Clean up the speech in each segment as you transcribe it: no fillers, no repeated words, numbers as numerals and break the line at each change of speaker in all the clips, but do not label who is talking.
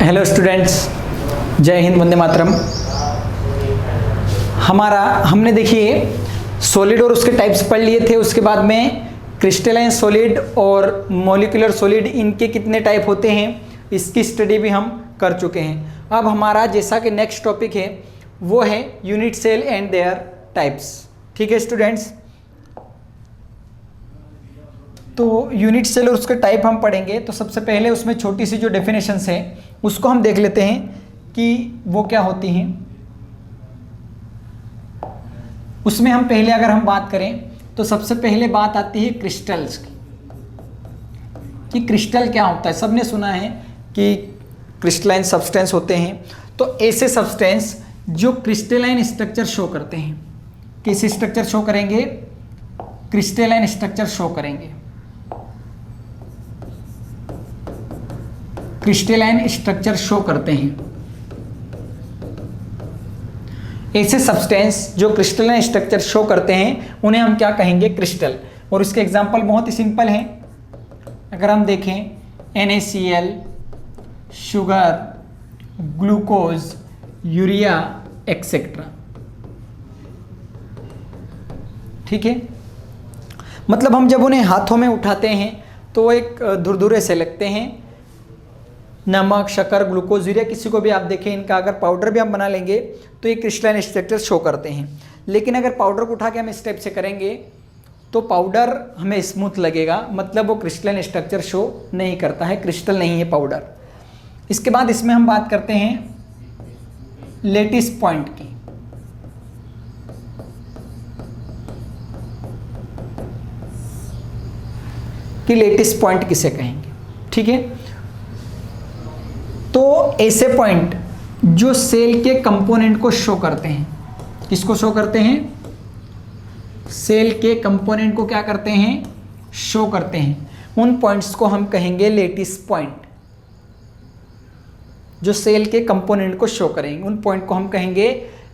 Hello students, जय हिंद, वंदे मातरम। हमने देखिए सॉलिड और उसके टाइप्स पढ़ लिए थे। उसके बाद में क्रिस्टलाइन सॉलिड और मॉलिक्यूलर सॉलिड, इनके कितने टाइप होते हैं इसकी स्टडी भी हम कर चुके हैं। अब हमारा जैसा कि नेक्स्ट टॉपिक है वो है unit cell and their types. ठीक है स्टूडेंट्स, तो यूनिट सेल और उसके टाइप हम पढ़ेंगे। तो सबसे पहले उसमें छोटी सी जो डेफिनेशंस है उसको हम देख लेते हैं कि वो क्या होती हैं। उसमें हम पहले अगर हम बात करें तो सबसे पहले बात आती है क्रिस्टल्स की, कि क्रिस्टल क्या होता है। सबने सुना है कि क्रिस्टलाइन सब्सटेंस होते हैं। तो ऐसे सब्सटेंस जो क्रिस्टलाइन स्ट्रक्चर शो करते हैं, किस स्ट्रक्चर शो करेंगे? क्रिस्टलाइन स्ट्रक्चर शो करेंगे। क्रिस्टलाइन स्ट्रक्चर शो करते हैं ऐसे सब्सटेंस जो क्रिस्टलाइन स्ट्रक्चर शो करते हैं उन्हें हम क्या कहेंगे? क्रिस्टल। और इसके एग्जांपल बहुत ही सिंपल हैं। अगर हम देखें NaCl, sugar, glucose, urea etcetera. ठीक है, मतलब हम जब उन्हें हाथों में उठाते हैं तो एक धुरधुरे से लगते हैं। नमक, शक्कर, ग्लूकोज, यूरिया, किसी को भी आप देखें, इनका अगर पाउडर भी हम बना लेंगे तो ये क्रिस्टलाइन स्ट्रक्चर शो करते हैं। लेकिन अगर पाउडर को उठा के हम इस टाइप से करेंगे तो पाउडर हमें स्मूथ लगेगा, मतलब वो क्रिस्टलाइन स्ट्रक्चर शो नहीं करता है, क्रिस्टल नहीं है पाउडर। इसके बाद इसमें हम बात करते हैं लेटिस पॉइंट की। कि लेटिस पॉइंट किसे कहेंगे? ठीक है, तो ऐसे पॉइंट जो सेल के कंपोनेंट को शो करते हैं, किसको शो करते हैं? सेल के कंपोनेंट को क्या करते हैं? शो करते हैं। उन पॉइंट्स को हम कहेंगे लेटिस पॉइंट। जो सेल के कंपोनेंट को शो करेंगे उन पॉइंट को हम कहेंगे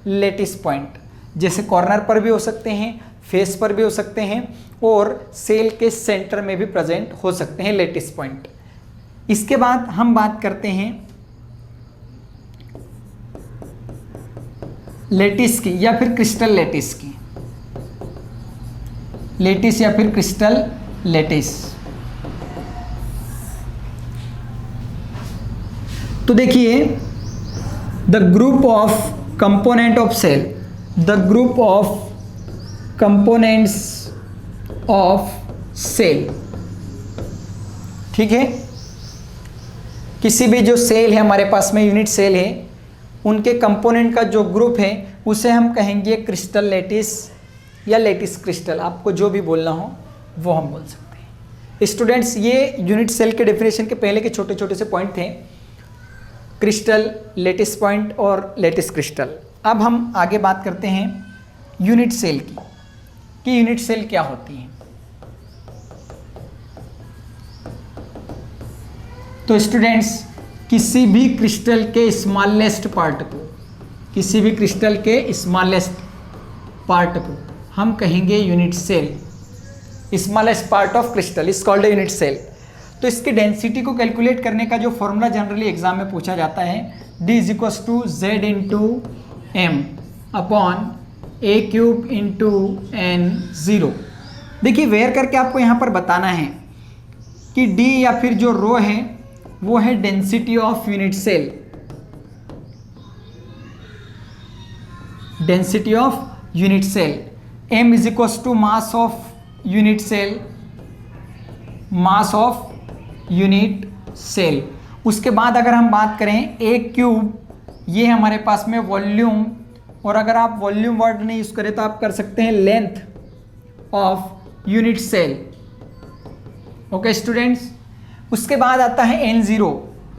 लेटिस पॉइंट। जैसे कॉर्नर पर भी हो सकते हैं, फेस पर भी हो सकते हैं, और सेल के सेंटर में भी प्रेजेंट हो सकते हैं लेटिस पॉइंट। इसके बाद हम बात करते हैं लेटिस की या फिर क्रिस्टल लेटिस की। लेटिस या फिर क्रिस्टल लेटिस। तो देखिए, the group of component of cell, the group of components of cell. ठीक है, किसी भी जो सेल है हमारे पास में, यूनिट सेल है, उनके कंपोनेंट का जो ग्रुप है उसे हम कहेंगे क्रिस्टल लेटिस या लेटिस क्रिस्टल। आपको जो भी बोलना हो वो हम बोल सकते हैं। स्टूडेंट्स, ये यूनिट सेल के डेफिनेशन के पहले के छोटे छोटे से पॉइंट थे, क्रिस्टल, लेटिस पॉइंट और लेटिस क्रिस्टल। अब हम आगे बात करते हैं यूनिट सेल की, कि यूनिट सेल क्या होती है। तो स्टूडेंट्स, किसी भी क्रिस्टल के स्मॉलेस्ट पार्ट को, किसी भी क्रिस्टल के स्मॉलेस्ट पार्ट को हम कहेंगे unit cell. Smallest part of crystal is called unit cell. तो इसकी डेंसिटी को कैलकुलेट करने का जो फॉर्मूला जनरली एग्जाम में पूछा जाता है, D = Z/m upon A³ × n0। देखिए, वेयर करके आपको यहाँ पर बताना है कि D या फिर जो रो है वो है density of unit cell. Density of unit cell. M = mass of unit cell, mass of unit cell. उसके बाद अगर हम बात करें A³, ये हमारे पास में वॉल्यूम, और अगर आप वॉल्यूम वर्ड नहीं यूज करें तो आप कर सकते हैं length of unit cell. Okay students, उसके बाद आता है n0।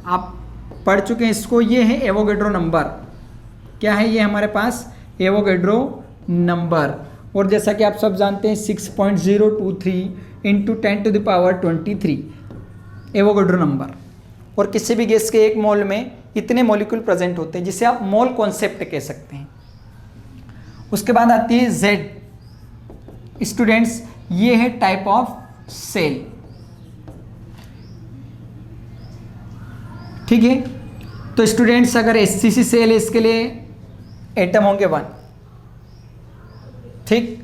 आप पढ़ चुके हैं इसको, ये है एवोगैड्रो नंबर। क्या है ये हमारे पास? Avogadro number. और जैसा कि आप सब जानते हैं 6.023 × 10⁻23 एवोगैड्रो नंबर। और किसी भी गैस के एक मोल में इतने मॉलिक्यूल प्रेजेंट होते हैं, जिसे आप मोल कॉन्सेप्ट कह सकते हैं। उसके बाद आती है Z। स्टूडेंट्स, ये है टाइप ऑफ सेल। ठीक है, तो स्टूडेंट्स अगर एचसीसी सेल है इसके लिए एटम होंगे 1, ठीक।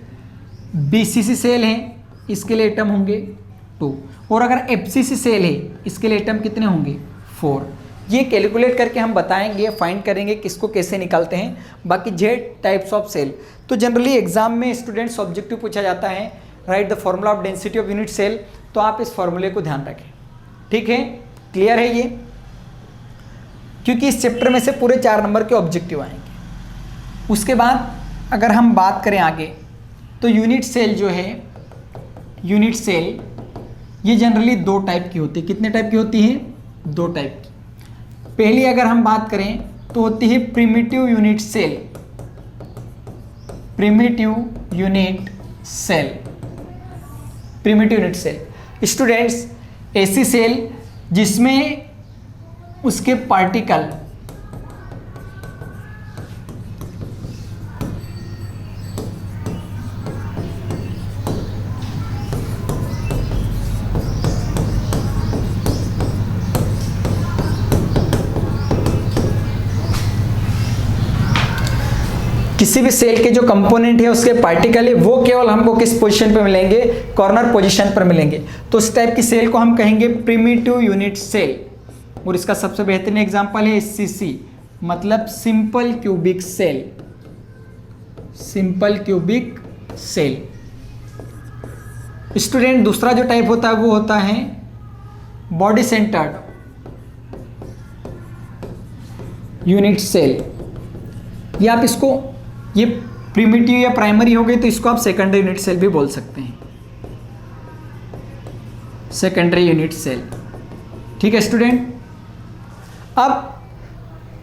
बीसीसी सेल है इसके लिए एटम होंगे 2, और अगर एफसीसी सेल है इसके लिए एटम कितने होंगे 4। ये कैलकुलेट करके हम बताएंगे, फाइंड करेंगे किसको कैसे निकालते हैं। बाकी जेड टाइप्स ऑफ सेल तो जनरली एग्जाम में स्टूडेंट्स ऑब्जेक्टिव पूछा जाता है, right the formula of density of unit cell. तो आप इस फॉर्मूले को ध्यान रखें, ठीक है, क्लियर है ये, क्योंकि इस चैप्टर में से पूरे 4 नंबर के ऑब्जेक्टिव आएंगे। उसके बाद अगर हम बात करें आगे, तो यूनिट सेल जो है, यूनिट सेल ये जनरली 2 टाइप की होती है। कितने टाइप की होती है? 2 टाइप की। पहली अगर हम बात करें तो होती है primitive unit cell, primitive unit cell, primitive unit cell. Students ऐसी सेल जिसमें उसके पार्टिकल किसी भी सेल के जो कंपोनेंट है उसके पार्टिकल है वो केवल हमको किस पोजीशन पे मिलेंगे? कॉर्नर पोजीशन पर मिलेंगे। तो इस टाइप की सेल को हम कहेंगे प्रिमिटिव यूनिट सेल। और इसका सबसे बेहतरीन एग्जांपल है एचसीसी, मतलब simple cubic cell, simple cubic cell. Student दूसरा जो टाइप होता है वो होता है बॉडी सेंटर्ड यूनिट सेल। या आप इसको, ये प्रिमिटिव या प्राइमरी हो गई तो इसको आप सेकेंडरी यूनिट सेल भी बोल सकते हैं, सेकेंडरी यूनिट सेल, ठीक है स्टूडेंट। अब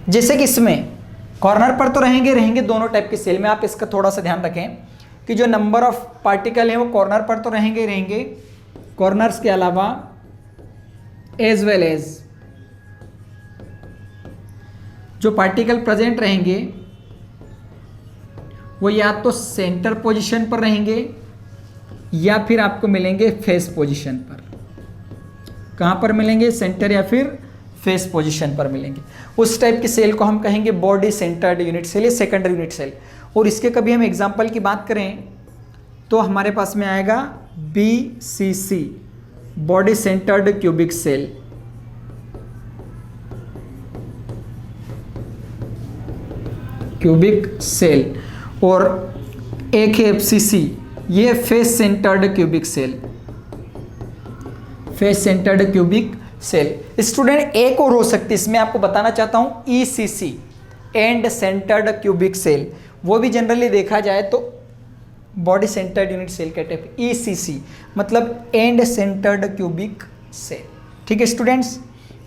जैसे कि इसमें कॉर्नर पर तो रहेंगे दोनों टाइप के सेल में, आप इसका थोड़ा सा ध्यान रखें कि जो नंबर ऑफ पार्टिकल है वो कॉर्नर पर तो रहेंगे, कॉर्नर्स के अलावा एज वेल एज जो पार्टिकल प्रेजेंट रहेंगे वो या तो सेंटर पोजीशन पर रहेंगे या फिर आपको मिलेंगे फेस पोजीशन पर। कहाँ पर मिलेंगे? सेंटर या फिर फेस पोजीशन पर मिलेंगे। उस टाइप की सेल को हम कहेंगे बॉडी सेंटर्ड यूनिट सेल या सेकेंडरी यूनिट सेल। और इसके कभी हम एग्जांपल की बात करें तो हमारे पास में आएगा BCC, body centred cubic cell. Cubic cell. और एक है FCC, ये face centred cubic cell, face centred cubic cell. Student एक और हो सकती है इसमें, आपको बताना चाहता हूं ECC, end centred cubic cell. वो भी जनरली देखा जाए तो बॉडी सेंटर्ड यूनिट सेल का टाइप ECC, मतलब एंड सेंटर्ड क्यूबिक सेल, ठीक है स्टूडेंट्स,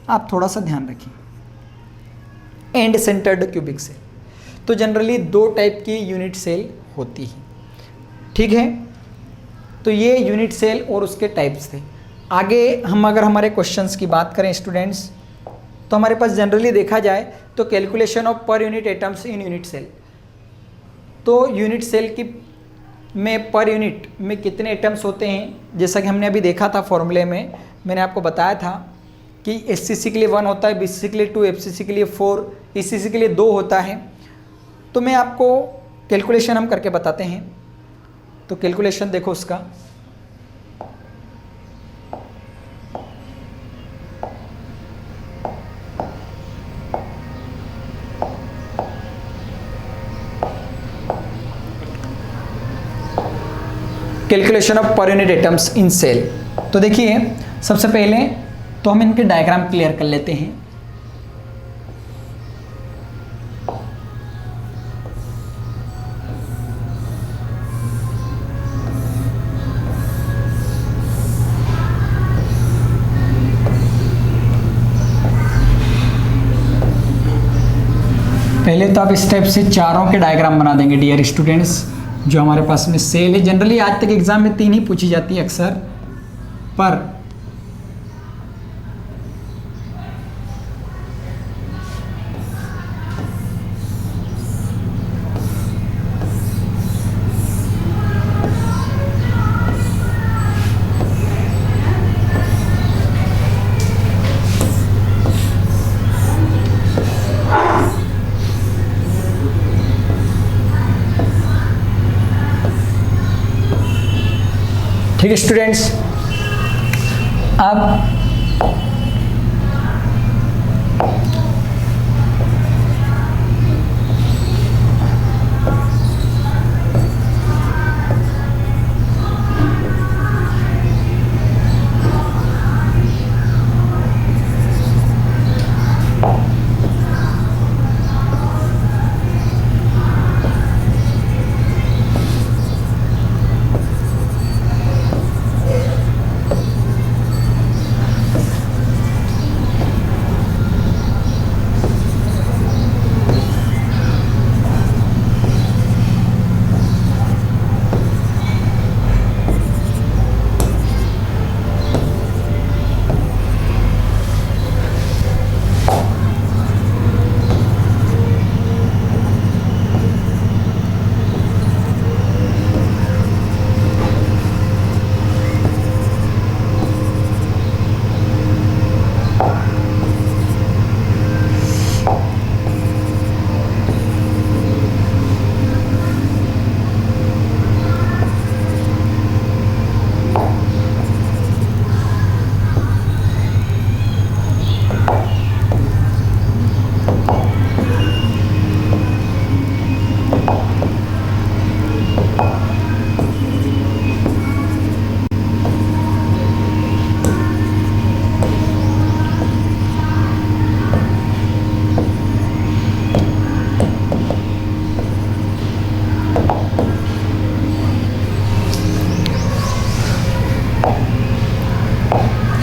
आप थोड़ा सा ध्यान रखिए। एंड सेंटर्ड क्यूबिक सेल तो जनरली 2 टाइप की यूनिट सेल होती है, ठीक है। तो ये यूनिट सेल और उसके टाइप्स थे। आगे हम अगर हमारे क्वेश्चंस की बात करें स्टूडेंट्स, तो हमारे पास जनरली देखा जाए तो calculation of per unit atoms in unit cell. तो यूनिट सेल की में पर यूनिट में कितने एटम्स होते हैं, जैसा कि हमने अभी देखा था फॉर्मूले में, मैंने आपको बताया था कि HCC के लिए 1 होता है, BCC के लिए 2, FCC के लिए 4, ECC के लिए 2 होता है। तो मैं आपको कैलकुलेशन हम करके बताते हैं। तो कैलकुलेशन देखो उसका, calculation of per unit atoms in cell. तो देखिए सबसे पहले तो हम इनके डायग्राम क्लियर कर लेते हैं। पहले तो आप इस टाइप से चारों के डायग्राम बना देंगे डियर स्टूडेंट्स। जो हमारे पास में सेल है, जनरली आज तक एग्जाम में 3 ही पूछी जाती है अक्सर, पर ठीक है स्टूडेंट्स, अब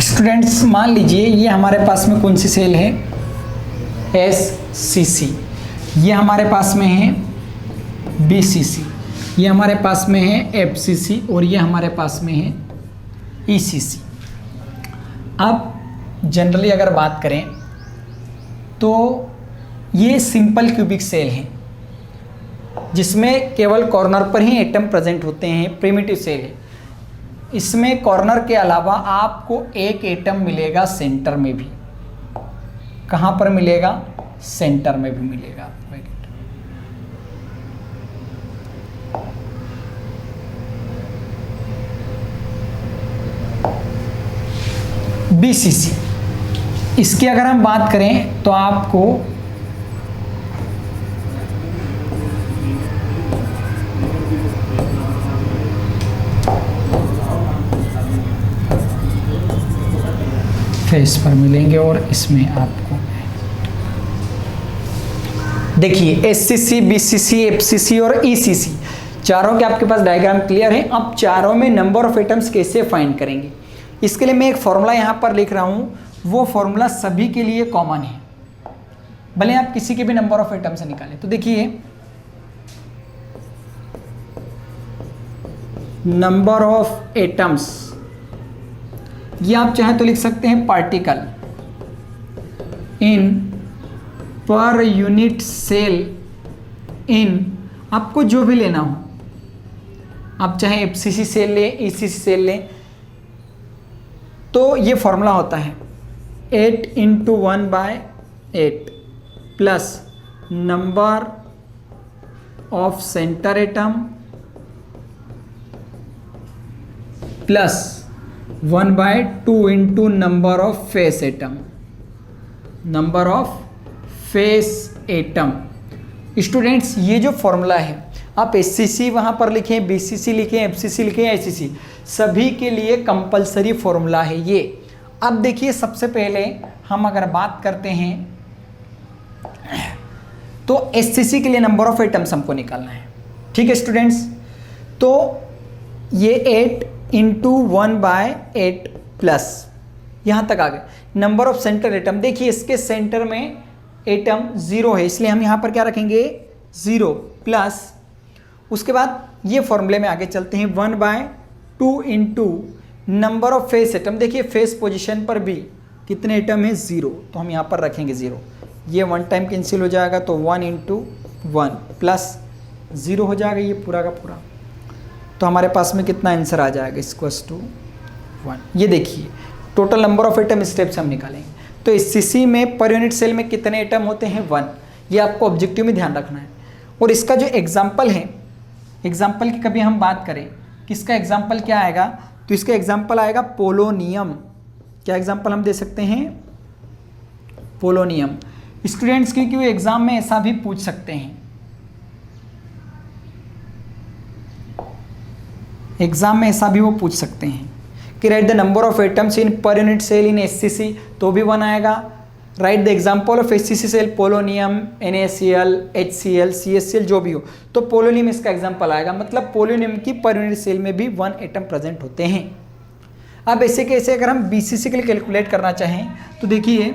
स्टूडेंट्स मान लीजिए ये हमारे पास में कौन सी सेल है, SCC, ये हमारे पास में है BCC, ये हमारे पास में है FCC और ये हमारे पास में है ECC। अब जनरली अगर बात करें तो ये सिंपल क्यूबिक सेल है जिसमें केवल कॉर्नर पर ही एटम प्रेजेंट होते हैं, प्रिमिटिव सेल है। इसमें कॉर्नर के अलावा आपको एक एटम मिलेगा सेंटर में भी। कहाँ पर मिलेगा? सेंटर में भी मिलेगा। BCC, इसकी अगर हम बात करें तो आपको फेस पर मिलेंगे और इसमें आपको देखिए SCC, BCC, FCC और ECC चारों के आपके पास डायग्राम क्लियर है। अब चारों में नंबर ऑफ एटम्स कैसे फाइंड करेंगे, इसके लिए मैं एक फॉर्मूला यहाँ पर लिख रहा हूँ। वो फॉर्मूला सभी के लिए कॉमन है, भले आप किसी के भी नंबर ऑफ एटम से निकालें। तो देखिए नंबर ऑफ एटम्स, ये आप चाहे तो लिख सकते हैं particle in per unit cell इन, आपको जो भी लेना हो, आप चाहे FCC सेल लें, ECC सेल लें, तो ये फॉर्मूला होता है 8 × 1/8 plus number of centre atom plus 1/2 × number of face atom, number of face atom. Students ये जो फॉर्मूला है, आप SCC वहाँ पर लिखें, BCC लिखें, FCC लिखें, ICC, सभी के लिए कंपलसरी फॉर्मूला है ये। अब देखिए सबसे पहले हम अगर बात करते हैं तो SCC के लिए नंबर ऑफ एटम्स हमको निकालना है। ठीक है स्टूडेंट्स, तो ये 8 × 1/8 प्लस यहाँ तक आ गए। नंबर ऑफ सेंटर एटम, देखिए इसके सेंटर में एटम 0 है, इसलिए हम यहाँ पर क्या रखेंगे 0 प्लस, उसके बाद ये फॉर्मूले में आगे चलते हैं 1/2 × नंबर ऑफ फेस एटम। देखिए फेस पोजीशन पर भी कितने एटम है 0, तो हम यहाँ पर रखेंगे 0। ये 1 टाइम कैंसिल हो जाएगा तो 1 × 1 प्लस 0 हो जाएगा ये पूरा का पूरा। तो हमारे पास में कितना आंसर आ जाएगा, इक्वल्स टू 1। ये देखिए total number of atom step से हम निकालेंगे। तो SCC में पर यूनिट सेल में कितने एटम होते हैं 1, ये आपको ऑब्जेक्टिव में ध्यान रखना है। और इसका जो एग्जाम्पल है, एग्जाम्पल की कभी हम बात करें, किसका एग्जाम्पल क्या आएगा, तो इसका एग्जाम्पल आएगा पोलोनियम। क्या एग्जाम्पल हम दे सकते हैं? पोलोनियम। स्टूडेंट्स क्योंकि एग्जाम में ऐसा भी पूछ सकते हैं, एग्जाम में ऐसा भी वो पूछ सकते हैं कि right the number of atoms in per unit cell in HCC, तो भी 1 आएगा। Right the example of HCC cell, polonium, NaCl, HCl, CHCl जो भी हो, तो पोलोनियम इसका एग्जाम्पल आएगा। मतलब पोलोनियम की पर यूनिट सेल में भी 1 एटम प्रेजेंट होते हैं। अब ऐसे कैसे अगर हम BCC के लिए कैलकुलेट करना चाहें तो देखिए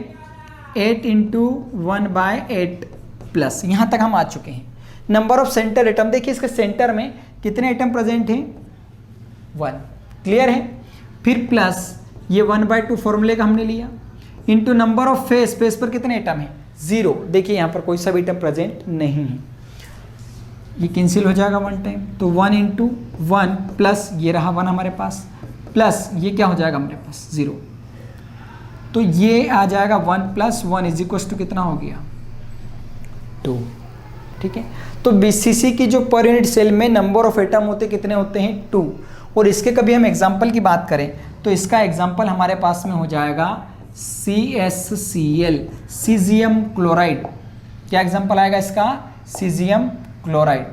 8 × 1/8 प्लस, यहाँ तक हम आ चुके हैं। नंबर ऑफ सेंटर एटम, देखिए इसके सेंटर में कितने एटम प्रेजेंट हैं? 1। क्लियर है? फिर प्लस ये 1/2 फॉर्मूले का हमने लिया, into number of face, face पर कितने एटम है? 0। देखिए यहाँ पर कोई सा भी एटम प्रेजेंट नहीं है, ये कैंसिल हो जाएगा 1 टाइम, तो 1 × 1 प्लस ये रहा 1 हमारे पास, प्लस ये क्या हो जाएगा हमारे पास? 0। तो ये आ जाएगा 1 + 1 = कितना हो गया? 2। ठीक है, तो BCC की जो पर यूनिट सेल में नंबर ऑफ एटम होते कितने होते हैं? 2। और इसके कभी हम एग्जाम्पल की बात करें तो इसका एग्जाम्पल हमारे पास में हो जाएगा CSCl, सीजियम क्लोराइड। क्या एग्जाम्पल आएगा इसका? Caesium chloride.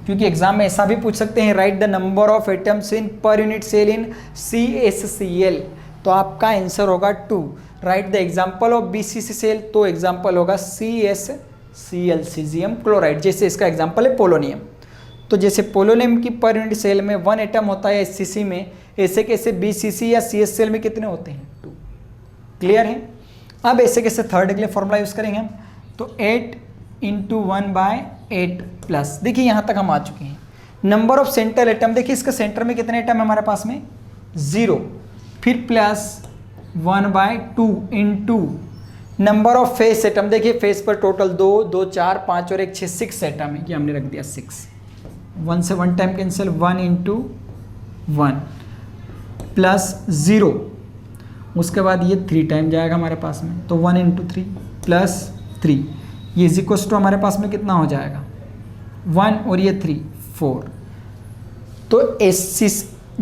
क्योंकि एग्जाम में ऐसा भी पूछ सकते हैं, right the number of atoms in per unit cell in CSCl, तो आपका आंसर होगा 2। Right the example of BCC cell, तो एग्जाम्पल होगा CSCl, सीजियम क्लोराइड। जैसे इसका एग्जाम्पल है पोलोनियम, तो जैसे पोलोनियम की पर यूनिट सेल में 1 एटम होता है HCC में, ऐसे कैसे BCC या CSCl में कितने होते हैं? 2। क्लियर है? अब ऐसे कैसे थर्ड के लिए फॉर्मूला यूज करेंगे हम, तो 8 × 1/8 प्लस, देखिए यहाँ तक हम आ चुके हैं। नंबर ऑफ सेंटर एटम, देखिए इसका सेंटर में कितने एटम है हमारे पास में? 0। फिर plus 1/2 into number of face atom, देखिए फेस पर टोटल 2, 2, 4, 5 और 1, 6, 6 एटम है, ये हमने रख दिया 6। 1 से 1 टाइम कैंसिल, 1 × 1 प्लस 0, उसके बाद ये 3 टाइम जाएगा हमारे पास में, तो 1 × 3 प्लस 3, ये = हमारे पास में कितना हो जाएगा? 1 और ये 3, 4। तो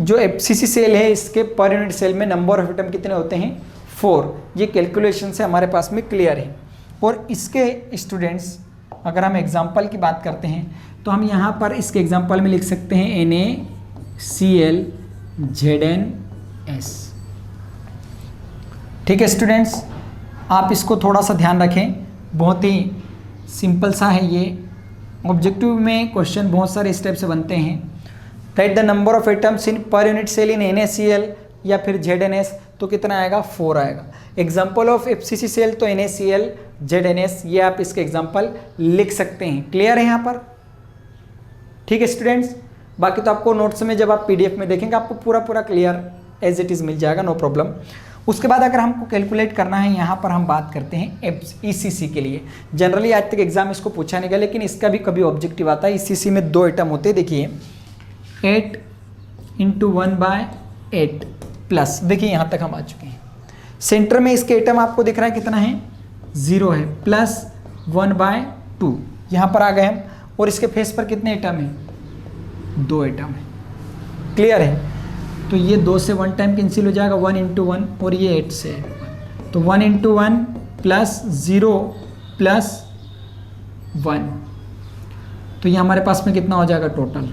जो FCC सेल है इसके पर यूनिट सेल में नंबर ऑफ एटम कितने होते हैं? 4। ये कैलकुलेशन से हमारे पास में क्लियर है। और इसके स्टूडेंट्स अगर हम एग्जाम्पल की बात करते हैं तो हम यहाँ पर इसके एग्जाम्पल में लिख सकते हैं NaCl ZnS। ठीक है स्टूडेंट्स, आप इसको थोड़ा सा ध्यान रखें, बहुत ही सिंपल सा है ये। ऑब्जेक्टिव में क्वेश्चन बहुत सारे स्टेप से बनते हैं। Right the number of atoms in per unit cell in NaCl या फिर ZnS, तो कितना आएगा? 4 आएगा। एग्जाम्पल ऑफ FCC सेल, तो NaCl ZnS, ये आप इसके एग्जाम्पल लिख सकते हैं। क्लियर है यहाँ पर? ठीक है स्टूडेंट्स, बाकी तो आपको नोट्स में जब आप PDF में देखेंगे आपको पूरा क्लियर एज इट इज़ मिल जाएगा, नो प्रॉब्लम। उसके बाद अगर हमको कैलकुलेट करना है, यहाँ पर हम बात करते हैं ECC के लिए। जनरली आज तक एग्जाम इसको पूछा नहीं गया, लेकिन इसका भी कभी ऑब्जेक्टिव आता है। ECC में 2 एटम होते हैं, देखिए 8 × 1/8 प्लस, देखिए यहाँ तक हम आ चुके हैं। सेंटर में इसके एटम आपको दिख रहा है कितना है? 0 है, प्लस 1/2 यहाँ पर आ गए हम। और इसके फेस पर कितने एटम है? 2 एटम है। क्लियर है? तो ये 2 से 1 टाइम कैंसिल हो जाएगा, 1 × 1, और ये 8 से, तो 1 × 1 प्लस 0 प्लस 1, तो ये हमारे पास में कितना हो जाएगा टोटल?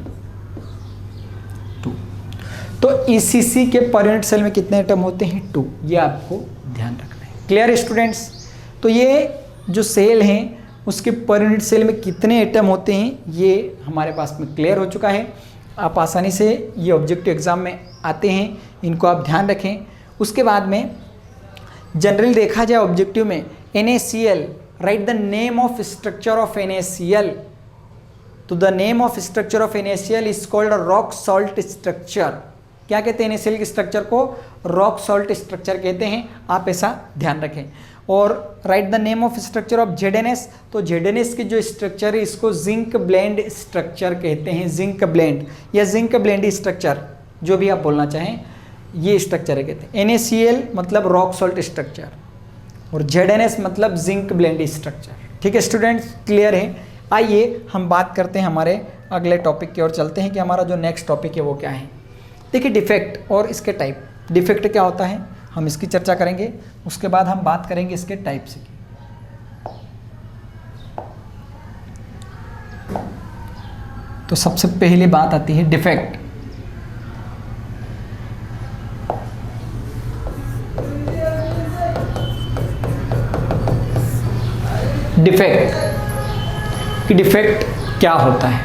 2। तो ECC के पर यूनिट सेल में कितने एटम होते हैं? 2। ये आपको ध्यान रखना है। क्लियर है स्टूडेंट्स? तो ये जो सेल हैं उसके पर यूनिट सेल में कितने एटम होते हैं ये हमारे पास में क्लियर हो चुका है। आप आसानी से ये ऑब्जेक्टिव एग्जाम में आते हैं, इनको आप ध्यान रखें। उसके बाद में जनरली देखा जाए ऑब्जेक्टिव में NaCl, right the name of structure of NaCl, तो the name of structure of NaCl is called rock salt structure. क्या कहते हैं NaCl के स्ट्रक्चर को? रॉक सॉल्ट स्ट्रक्चर कहते हैं, आप ऐसा ध्यान रखें। और right the name of structure of ZnS, तो ZnS की जो स्ट्रक्चर है इसको जिंक ब्लेंड स्ट्रक्चर कहते हैं, जिंक ब्लेंड या जिंक ब्लेंड स्ट्रक्चर, जो भी आप बोलना चाहें, ये स्ट्रक्चर है कहते हैं। NaCl मतलब रॉक सॉल्ट स्ट्रक्चर और ZnS मतलब जिंक ब्लेंड स्ट्रक्चर। ठीक है स्टूडेंट्स, क्लियर है? आइए हम बात करते हैं हमारे अगले टॉपिक की ओर चलते हैं कि हमारा जो नेक्स्ट टॉपिक है वो क्या है। देखिए डिफेक्ट और इसके टाइप, डिफेक्ट क्या होता है हम इसकी चर्चा करेंगे, उसके बाद हम बात करेंगे इसके टाइप से। तो सबसे पहली बात आती है डिफेक्ट। डिफेक्ट कि डिफेक्ट क्या होता है,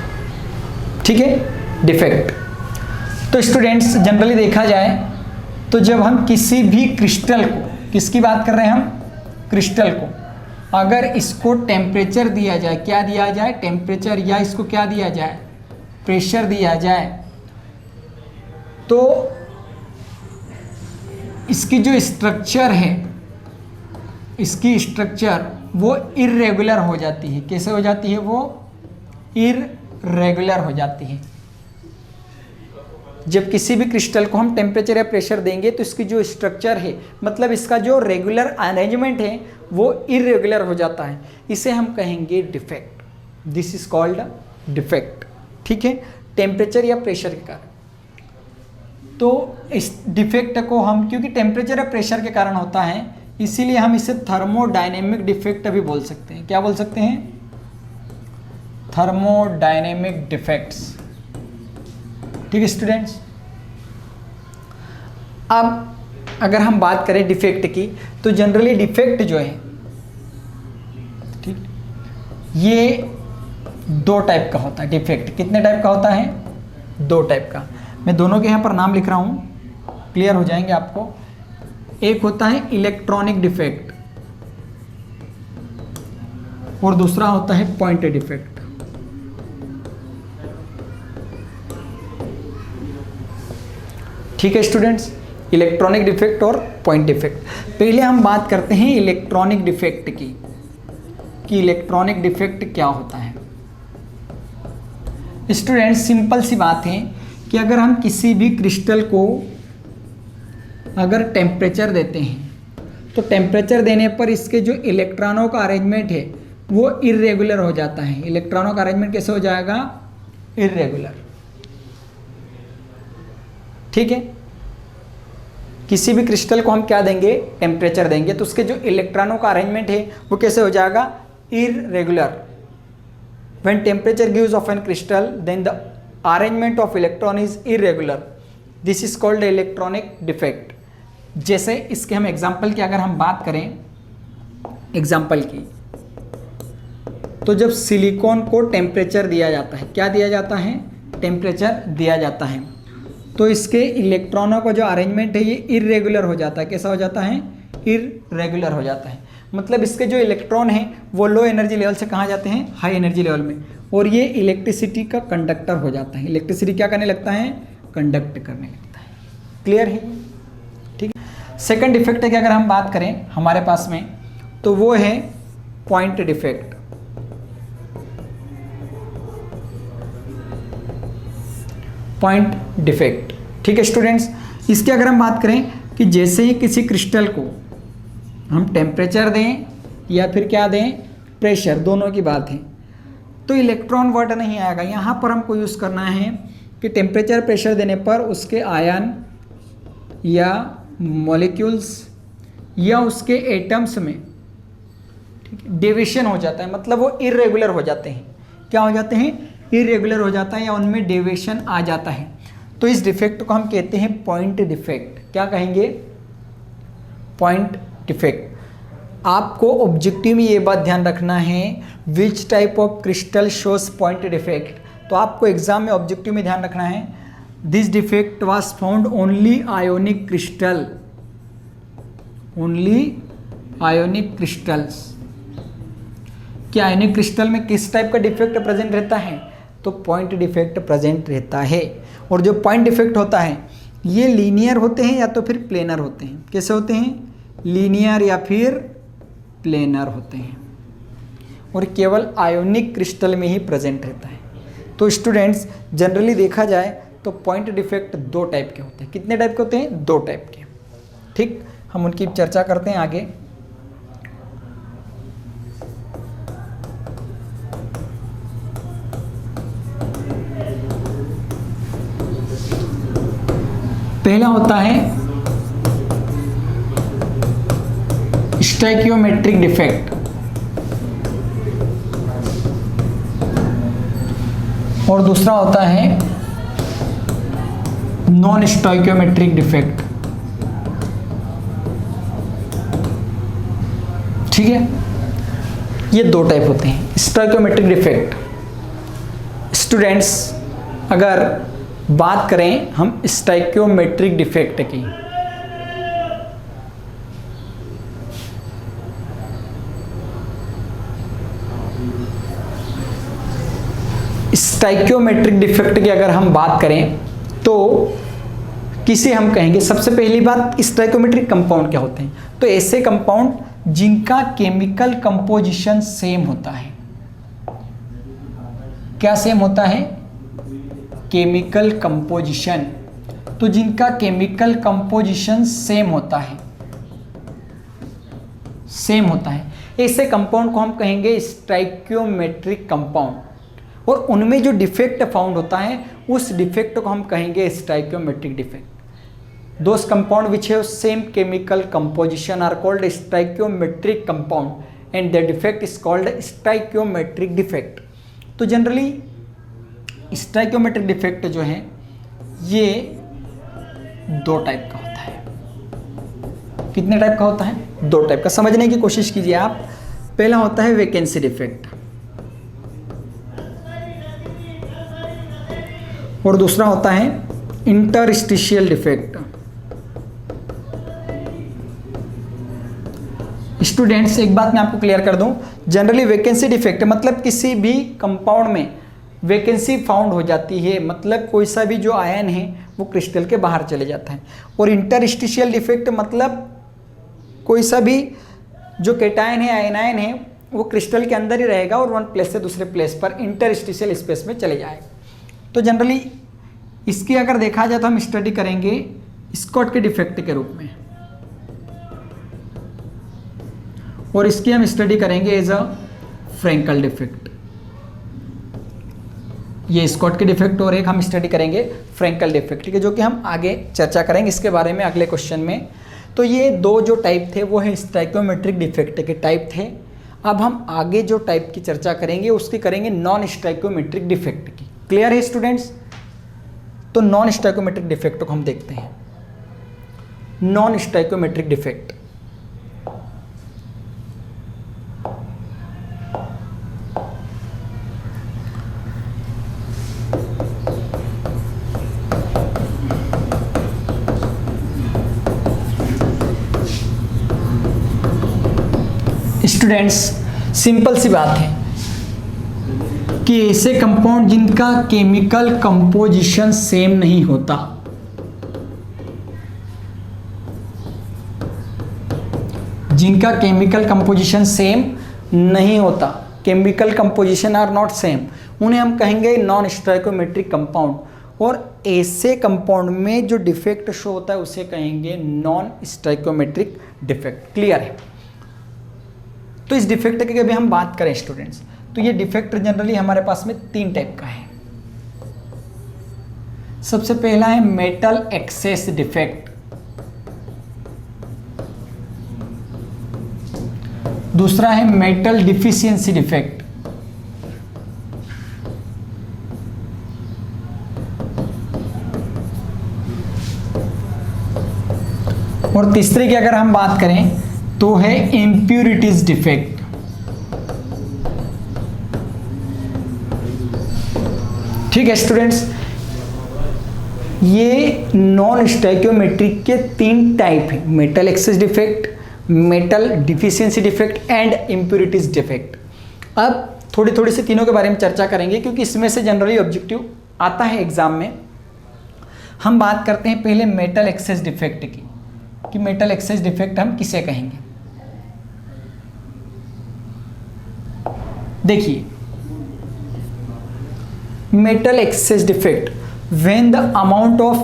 ठीक है। डिफेक्ट तो स्टूडेंट्स जनरली देखा जाए तो जब हम किसी भी क्रिस्टल को, किसकी बात कर रहे हैं हम, क्रिस्टल को, अगर इसको टेम्परेचर दिया जाए, क्या दिया जाए, टेम्परेचर, या इसको क्या दिया जाए, प्रेशर दिया जाए, तो इसकी जो स्ट्रक्चर है, इसकी स्ट्रक्चर वो इर्रेगुलर हो जाती है। कैसे हो जाती है, वो इर्रेगुलर हो जाती है। जब किसी भी क्रिस्टल को हम टेम्परेचर या प्रेशर देंगे तो इसकी जो स्ट्रक्चर है, मतलब इसका जो रेगुलर अरेंजमेंट है वो इरेगुलर हो जाता है, इसे हम कहेंगे defect. This is called defect, ठीक है, टेम्परेचर या प्रेशर के कारण। तो इस डिफेक्ट को हम, क्योंकि टेम्परेचर या प्रेशर के कारण होता है, इसीलिए हम इसे थर्मोडायनेमिक डिफेक्ट भी बोल सकते हैं। क्या बोल सकते हैं, थर्मोडायनेमिक डिफेक्ट्स, ठीक है स्टूडेंट्स। अब अगर हम बात करें डिफेक्ट की, तो जनरली डिफेक्ट जो है, ठीक, ये दो टाइप का होता है। डिफेक्ट कितने टाइप का होता है, दो टाइप का। मैं दोनों के यहाँ पर नाम लिख रहा हूँ, क्लियर हो जाएंगे आपको। एक होता है इलेक्ट्रॉनिक डिफेक्ट और दूसरा होता है पॉइंट डिफेक्ट। ठीक है स्टूडेंट्स, इलेक्ट्रॉनिक डिफेक्ट और पॉइंट डिफेक्ट। पहले हम बात करते हैं इलेक्ट्रॉनिक डिफेक्ट की, कि इलेक्ट्रॉनिक डिफेक्ट क्या होता है। स्टूडेंट्स सिंपल सी बात है कि अगर हम किसी भी क्रिस्टल को अगर टेम्परेचर देते हैं, तो टेम्परेचर देने पर इसके जो इलेक्ट्रॉनों का अरेंजमेंट है वो इरेगुलर हो जाता है। इलेक्ट्रॉनों का अरेंजमेंट कैसे हो जाएगा, इरेगुलर, ठीक है। किसी भी क्रिस्टल को हम क्या देंगे, टेम्परेचर देंगे, तो उसके जो इलेक्ट्रॉनों का अरेंजमेंट है वो कैसे हो जाएगा, irregular. When temperature gives of an crystal then the arrangement of electron is irregular, this is called electronic defect. जैसे इसके हम एग्जाम्पल की अगर हम बात करें, एग्जाम्पल की, तो जब सिलिकॉन को टेम्परेचर दिया जाता है, क्या दिया जाता है, टेम्परेचर दिया जाता है, तो इसके इलेक्ट्रॉनों का जो अरेंजमेंट है ये इरेगुलर हो जाता है। कैसा हो जाता है, इरेगुलर हो जाता है। मतलब इसके जो इलेक्ट्रॉन हैं वो लो एनर्जी लेवल से कहाँ जाते हैं, हाई एनर्जी लेवल में, और ये इलेक्ट्रिसिटी का कंडक्टर हो जाता है। इलेक्ट्रिसिटी क्या करने लगता है, कंडक्ट करने लगता है। क्लियर है, ठीक है। सेकंड डिफेक्ट की अगर हम बात करें हमारे पास में, तो वो है पॉइंट डिफेक्ट। पॉइंट डिफेक्ट, ठीक है स्टूडेंट्स। इसकी अगर हम बात करें कि जैसे ही किसी क्रिस्टल को हम टेम्परेचर दें या फिर क्या दें, प्रेशर, दोनों की बात है, तो इलेक्ट्रॉन वर्ड नहीं आएगा। यहाँ पर हमको यूज़ करना है कि टेम्परेचर प्रेशर देने पर उसके आयन या मॉलिक्यूल्स या उसके एटम्स में, ठीक है, डेविएशन हो जाता है, मतलब वो इरेगुलर हो जाते हैं। क्या हो जाते हैं, इरेगुलर हो जाता है या उनमें डेविएशन आ जाता है। तो इस डिफेक्ट को हम कहते हैं पॉइंट डिफेक्ट। क्या कहेंगे, पॉइंट डिफेक्ट। आपको ऑब्जेक्टिव में ये बात ध्यान रखना है, विच type of crystal shows point defect. तो आपको एग्जाम में ऑब्जेक्टिव में ध्यान रखना है, this defect was found only ionic crystal, only ionic crystals. क्या आयोनिक क्रिस्टल में किस टाइप का डिफेक्ट प्रेजेंट रहता है, तो पॉइंट डिफेक्ट प्रेजेंट रहता है। और जो पॉइंट डिफेक्ट होता है ये लीनियर होते हैं या तो फिर प्लेनर होते हैं। कैसे होते हैं, लीनियर या फिर प्लेनर होते हैं, और केवल आयोनिक क्रिस्टल में ही प्रेजेंट रहता है। तो स्टूडेंट्स जनरली देखा जाए तो पॉइंट डिफेक्ट दो टाइप के होते हैं। कितने टाइप के होते हैं, दो टाइप के, ठीक। हम उनकी चर्चा करते हैं आगे। पहला होता है स्टोइकियोमेट्रिक डिफेक्ट और दूसरा होता है नॉन स्टोइकियोमेट्रिक डिफेक्ट। ठीक है, ये दो टाइप होते हैं स्टोइकियोमेट्रिक डिफेक्ट। स्टूडेंट्स, अगर बात करें हम स्टोइकियोमेट्रिक डिफेक्ट की, स्टोइकियोमेट्रिक डिफेक्ट की अगर हम बात करें तो किसे हम कहेंगे? सबसे पहली बात, स्टोइकियोमेट्रिक कंपाउंड क्या होते हैं? तो ऐसे कंपाउंड जिनका केमिकल कंपोजिशन सेम होता है। क्या सेम होता है? Chemical composition. तो जिनका केमिकल कंपोजिशन सेम होता है, ऐसे कंपाउंड को हम कहेंगे स्टोइकियोमेट्रिक कंपाउंड। और उनमें जो डिफेक्ट फाउंड होता है उस डिफेक्ट को हम कहेंगे stoichiometric defect. Those compound which have same chemical composition are called stoichiometric compound and the defect is called stoichiometric defect. तो जनरली स्टोइकियोमेट्रिक डिफेक्ट जो है ये दो टाइप का होता है। कितने टाइप का होता है? दो टाइप का। समझने की कोशिश कीजिए आप। पहला होता है वैकेंसी डिफेक्ट और दूसरा होता है इंटरस्टिशियल डिफेक्ट। स्टूडेंट्स, एक बात मैं आपको क्लियर कर दूं, जनरली वैकेंसी डिफेक्ट मतलब किसी भी कंपाउंड में वैकेंसी फाउंड हो जाती है, मतलब कोई सा भी जो आयन है वो क्रिस्टल के बाहर चले जाता है। और इंटरस्टिशियल डिफेक्ट मतलब कोई सा भी जो केटायन है, आयनायन है, वो क्रिस्टल के अंदर ही रहेगा और वन प्लेस से दूसरे प्लेस पर इंटरस्टिशियल स्पेस में चले जाएगा। तो जनरली इसकी अगर देखा जाए तो हम स्टडी करेंगे स्कॉट के डिफेक्ट के रूप में, और इसकी हम स्टडी करेंगे एज अ फ्रैंकल डिफेक्ट। ये स्कॉट के डिफेक्ट और एक हम स्टडी करेंगे फ्रैंकल डिफेक्ट, ठीक है, जो कि हम आगे चर्चा करेंगे इसके बारे में अगले क्वेश्चन में। तो ये दो जो टाइप थे वो है स्टोइकियोमेट्रिक डिफेक्ट के टाइप थे। अब हम आगे जो टाइप की चर्चा करेंगे उसकी करेंगे नॉन स्टोइकियोमेट्रिक डिफेक्ट की। क्लियर है स्टूडेंट्स? तो नॉन स्टोइकियोमेट्रिक डिफेक्ट को हम देखते हैं। Non stoichiometric defect, students simple सी बात है कि ऐसे कंपाउंड जिनका केमिकल कंपोजिशन सेम नहीं होता, जिनका केमिकल कंपोजिशन सेम नहीं होता, chemical composition are not same, उन्हें हम कहेंगे नॉन स्टोइकियोमेट्रिक कंपाउंड। और ऐसे कंपाउंड में जो डिफेक्ट शो होता है उसे कहेंगे नॉन स्टोइकियोमेट्रिक डिफेक्ट। क्लियर है? तो इस डिफेक्ट की अभी हम बात करें स्टूडेंट्स, तो ये डिफेक्ट जनरली हमारे पास में तीन टाइप का है। सबसे पहला है मेटल एक्सेस डिफेक्ट, दूसरा है मेटल डिफिशियंसी डिफेक्ट, और तीसरे की अगर हम बात करें तो है इम्प्यूरिटीज डिफेक्ट। ठीक है स्टूडेंट्स, ये नॉन स्टोइकियोमेट्रिक के तीन टाइप हैं, metal access defect, metal deficiency defect and impurities defect. अब थोड़ी थोड़ी सी तीनों के बारे में चर्चा करेंगे क्योंकि इसमें से जनरली ऑब्जेक्टिव आता है एग्जाम में। हम बात करते हैं पहले मेटल एक्सेस डिफेक्ट की, कि मेटल एक्सेस डिफेक्ट हम किसे कहेंगे। देखिए, metal access defect when the amount of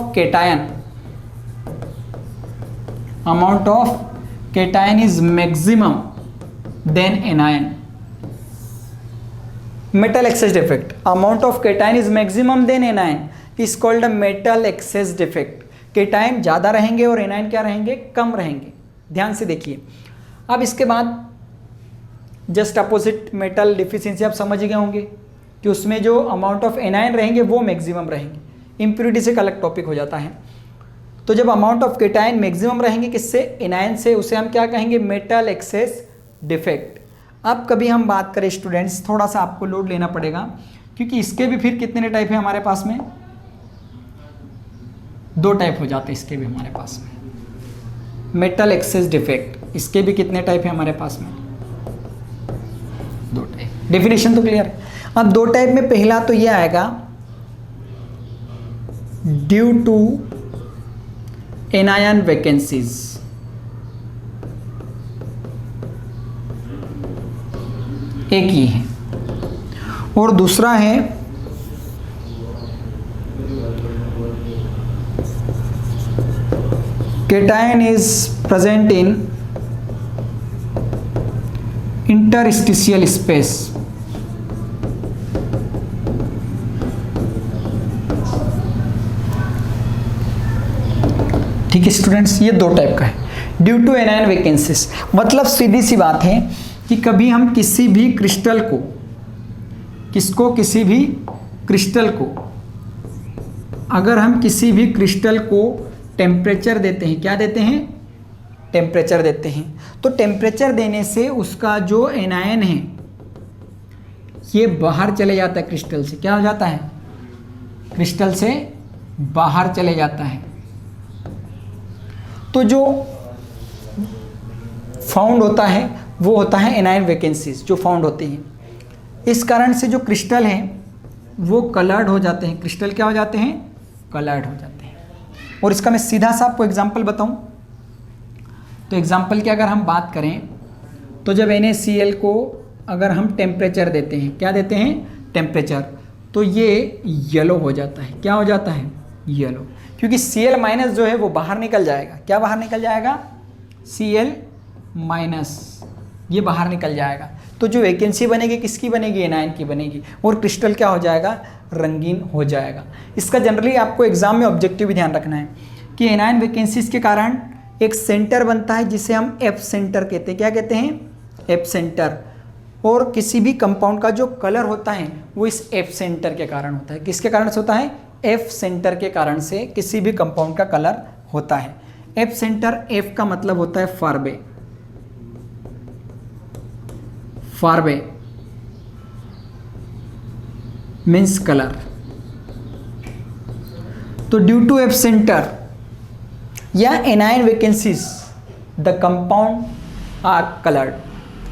cation is maximum than anion. Metal excess defect, amount of cation is maximum than anion is called a metal excess defect. Cation ज़्यादा रहेंगे और anion क्या रहेंगे, कम रहेंगे। ध्यान से देखिए। अब इसके बाद जस्ट अपोजिट मेटल डिफिशियंसी आप समझ गए होंगे कि उसमें जो अमाउंट ऑफ एनायन रहेंगे वो मैक्सिमम रहेंगे। इम्प्योरिटी से एक अलग टॉपिक हो जाता है। तो जब अमाउंट ऑफ केटायन मैक्सिमम रहेंगे किससे, एनायन से, उसे हम क्या कहेंगे, मेटल एक्सेस डिफेक्ट। अब कभी हम बात करें स्टूडेंट्स, थोड़ा सा आपको लोड लेना पड़ेगा क्योंकि इसके भी फिर कितने टाइप है हमारे पास में, 2 टाइप हो जाते हैं इसके भी हमारे पास में। मेटल एक्सेस डिफेक्ट, इसके भी कितने टाइप है हमारे पास में, 2 टाइप। डेफिनेशन तो क्लियर है। अब 2 टाइप में पहला तो ये आएगा ड्यू टू एनायन वैकेंसीज, एक ही है, और दूसरा है cation is present in interstitial space. ठीक है स्टूडेंट्स, ये 2 टाइप का है ड्यू टू एनायन वैकेंसीज। मतलब सीधी सी बात है कि कभी हम किसी भी क्रिस्टल को, किसी भी क्रिस्टल को, अगर हम किसी भी क्रिस्टल को टेम्परेचर देते हैं, क्या देते हैं, टेम्परेचर देते हैं, तो टेम्परेचर देने से उसका जो एनायन है ये बाहर चले जाता है क्रिस्टल से। क्या हो जाता है, क्रिस्टल से बाहर चले जाता है। तो जो फाउंड होता है वो होता है एनायन वैकेंसीज जो फाउंड होती हैं। इस कारण से जो क्रिस्टल हैं वो कलर्ड हो जाते हैं। क्रिस्टल क्या हो जाते हैं, कलर्ड हो जाते हैं। और इसका मैं सीधा सा आपको एग्जांपल बताऊं तो एग्जांपल की अगर हम बात करें तो जब NaCl को अगर हम टेम्परेचर देते हैं, क्या देते हैं, टेम्परेचर, तो ये येलो हो जाता है। क्या हो जाता है, येलो, क्योंकि Cl माइनस जो है वो बाहर निकल जाएगा। क्या बाहर निकल जाएगा, Cl माइनस, ये बाहर निकल जाएगा। तो जो वैकेंसी बनेगी किसकी बनेगी, एनायन की बनेगी, और क्रिस्टल क्या हो जाएगा, रंगीन हो जाएगा। इसका जनरली आपको एग्जाम में ऑब्जेक्टिव भी ध्यान रखना है कि एनायन वैकेंसीज के कारण एक सेंटर बनता है जिसे हम एफ सेंटर कहते हैं। क्या कहते हैं, एफ सेंटर। और किसी भी कंपाउंड का जो कलर होता है वो इस एफ सेंटर के कारण होता है। किसके कारण से होता है, एफ सेंटर के कारण से किसी भी कंपाउंड का कलर होता है। एफ सेंटर, एफ का मतलब होता है फारबे, फारबे मीन्स कलर। तो ड्यू टू एफ सेंटर या anion vacancies the compound are coloured.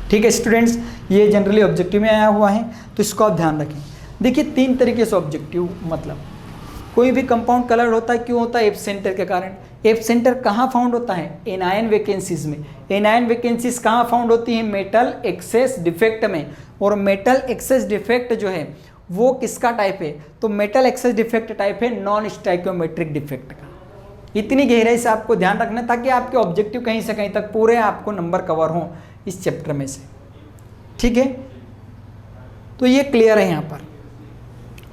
ठीक है स्टूडेंट्स, ये जनरली ऑब्जेक्टिव में आया हुआ है तो इसको आप ध्यान रखें। देखिए 3 तरीके से ऑब्जेक्टिव, मतलब कोई भी कंपाउंड कलर्ड होता है, क्यों होता है, एफ सेंटर के कारण। एफ सेंटर कहाँ फाउंड होता है, एनायन वैकेंसीज में। एनायन वैकेंसीज कहाँ फाउंड होती है, मेटल एक्सेस डिफेक्ट में। और मेटल एक्सेस डिफेक्ट जो है वो किसका टाइप है, तो मेटल एक्सेस डिफेक्ट टाइप है नॉन स्टाइकियोमेट्रिक डिफेक्ट का। इतनी गहराई से आपको ध्यान रखना ताकि आपके ऑब्जेक्टिव कहीं से कहीं तक पूरे आपको नंबर कवर हों इस चैप्टर में से। ठीक है, तो ये क्लियर है यहाँ पर।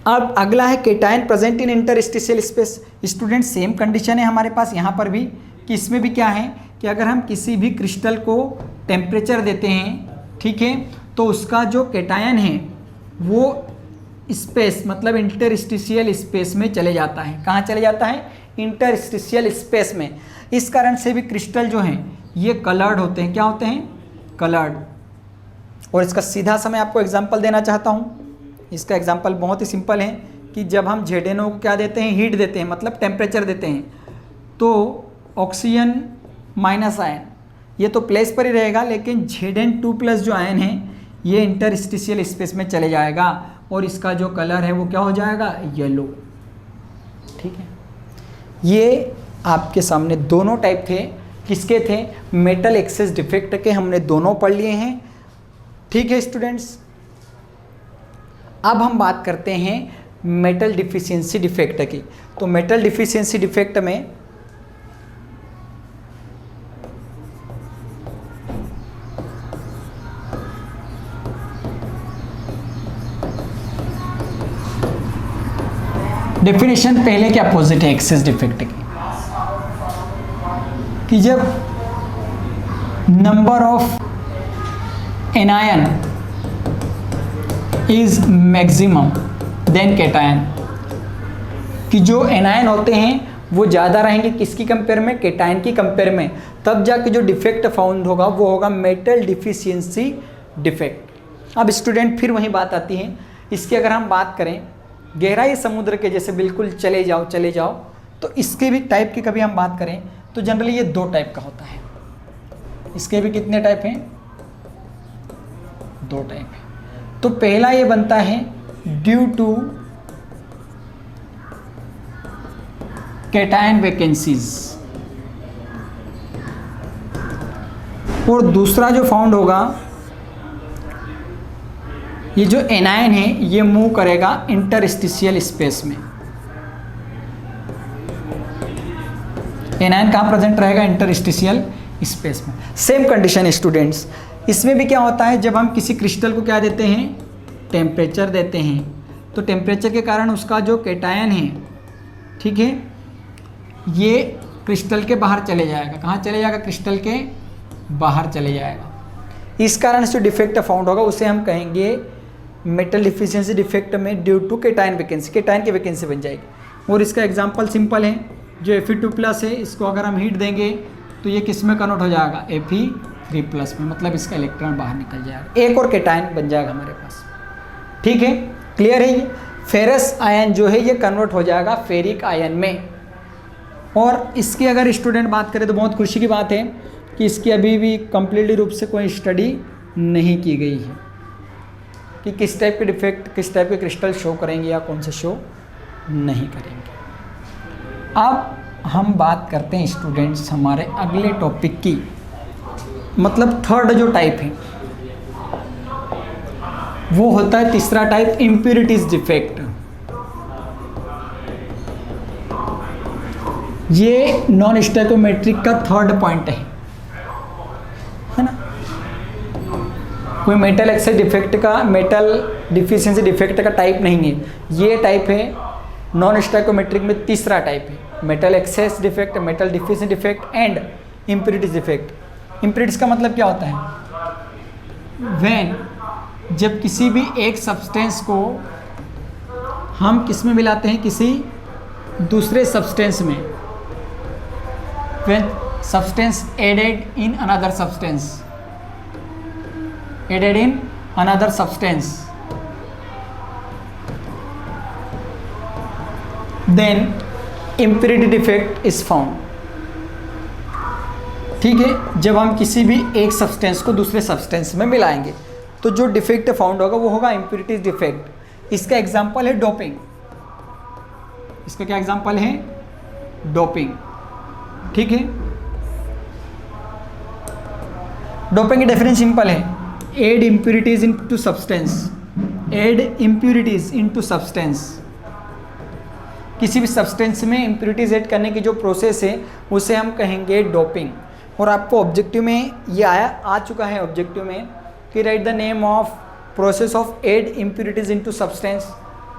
अब अगला है cation present in interstitial space. Student same condition है हमारे पास यहाँ पर भी कि इसमें भी क्या है कि अगर हम किसी भी क्रिस्टल को टेम्परेचर देते हैं, ठीक है, तो उसका जो केटायन है वो स्पेस मतलब इंटरस्टिशियल स्पेस में चले जाता है। कहाँ चले जाता है, इंटरस्टिशियल स्पेस में। इस कारण से भी क्रिस्टल जो हैं ये कलर्ड होते हैं। क्या होते हैं, कलर्ड। और इसका सीधा सा मैं आपको एग्जांपल देना चाहता हूँ। इसका एग्जांपल बहुत ही सिंपल है कि जब हम ZnO को क्या देते हैं, हीट देते हैं, मतलब टेम्परेचर देते हैं, तो ऑक्सीजन माइनस आयन ये तो प्लेस पर ही रहेगा, लेकिन Zn2+ जो आयन है ये इंटरस्टिशियल स्पेस में चले जाएगा और इसका जो कलर है वो क्या हो जाएगा, येलो। ठीक है, ये आपके सामने दोनों टाइप थे। किसके थे, मेटल एक्सेस डिफेक्ट के, हमने दोनों पढ़ लिए हैं। ठीक है स्टूडेंट्स, अब हम बात करते हैं मेटल डिफिशियंसी डिफेक्ट की। तो मेटल डिफिशियंसी डिफेक्ट में डेफिनेशन पहले के अपोजिट है एक्सेस डिफेक्ट की। कि जब number of anion is maximum then cation, कि जो एनायन होते हैं वो ज़्यादा रहेंगे किसकी कंपेयर में, कैटायन की कंपेयर में, तब जाके जो डिफेक्ट फाउंड होगा वो होगा मेटल डिफिशियंसी डिफेक्ट। अब स्टूडेंट फिर वही बात आती है, इसकी अगर हम बात करें गहराई समुद्र के जैसे बिल्कुल चले जाओ, तो इसके भी टाइप की कभी हम बात करें तो जनरली ये 2 टाइप का होता है। इसके भी कितने टाइप हैं, 2 टाइप है। तो पहला ये बनता है ड्यू टू कैटायन वैकेंसीज, और दूसरा जो फाउंड होगा, ये जो एनायन है ये मूव करेगा इंटरस्टिशियल स्पेस में। एनायन कहाँ प्रेजेंट रहेगा, इंटरस्टिशियल स्पेस में। सेम कंडीशन है स्टूडेंट्स, इसमें भी क्या होता है, जब हम किसी क्रिस्टल को क्या देते हैं, टेम्परेचर देते हैं, तो टेम्परेचर के कारण उसका जो कैटायन है, ठीक है, ये क्रिस्टल के बाहर चले जाएगा। कहाँ चले जाएगा, क्रिस्टल के बाहर चले जाएगा। इस कारण से डिफेक्ट फाउंड होगा उसे हम कहेंगे मेटल डिफिशियंसी डिफेक्ट में due to cation vacancy, cation की वैकेंसी बन जाएगी। और इसका एग्जांपल सिंपल है, जो Fe2+ है इसको अगर हम हीट देंगे तो ये किस में कन्वर्ट हो जाएगा, Fe3+ में, मतलब इसका इलेक्ट्रॉन बाहर निकल जाएगा, एक और कैटायन बन जाएगा हमारे पास। ठीक है, क्लियर है ये। फेरस आयन जो है ये कन्वर्ट हो जाएगा फेरिक आयन में। और इसकी अगर स्टूडेंट बात करें तो बहुत खुशी की बात है कि इसकी अभी भी कंप्लीटली रूप से कोई स्टडी नहीं की गई है कि किस टाइप के डिफेक्ट, किस टाइप के क्रिस्टल शो करेंगे या कौन से शो नहीं करेंगे। अब हम बात करते हैं स्टूडेंट्स हमारे अगले टॉपिक की, मतलब थर्ड जो टाइप है वो होता है तीसरा टाइप, इम्प्यूरिटीज डिफेक्ट। ये नॉन स्टोइकोमेट्रिक का थर्ड पॉइंट है ना। कोई मेटल एक्सेस डिफेक्ट का, मेटल डिफिशियंसी डिफेक्ट का टाइप नहीं है, ये टाइप है नॉन स्टोइकोमेट्रिक में तीसरा टाइप है, metal access defect, metal deficiency defect and impurities defect. Impurities का मतलब क्या होता है, व्हेन, जब किसी भी एक सब्सटेंस को हम किस में मिलाते हैं, किसी दूसरे सब्सटेंस में, when substance added in another substance, added in another substance, then impurity defect is found। ठीक है, जब हम किसी भी एक सब्सटेंस को दूसरे सब्सटेंस में मिलाएंगे तो जो डिफेक्ट फाउंड होगा वो होगा इम्प्यूरिटीज डिफेक्ट। इसका एग्जांपल है डोपिंग। इसका क्या एग्जांपल है, डोपिंग। ठीक है, डोपिंग की डेफिनेशन सिंपल है, add impurities into substance, add impurities into substance. किसी भी सब्सटेंस में इम्प्यूरिटीज ऐड करने की जो प्रोसेस है उसे हम कहेंगे डोपिंग। और आपको ऑब्जेक्टिव में ये आ चुका है ऑब्जेक्टिव में कि right the name of process of add impurities into substance,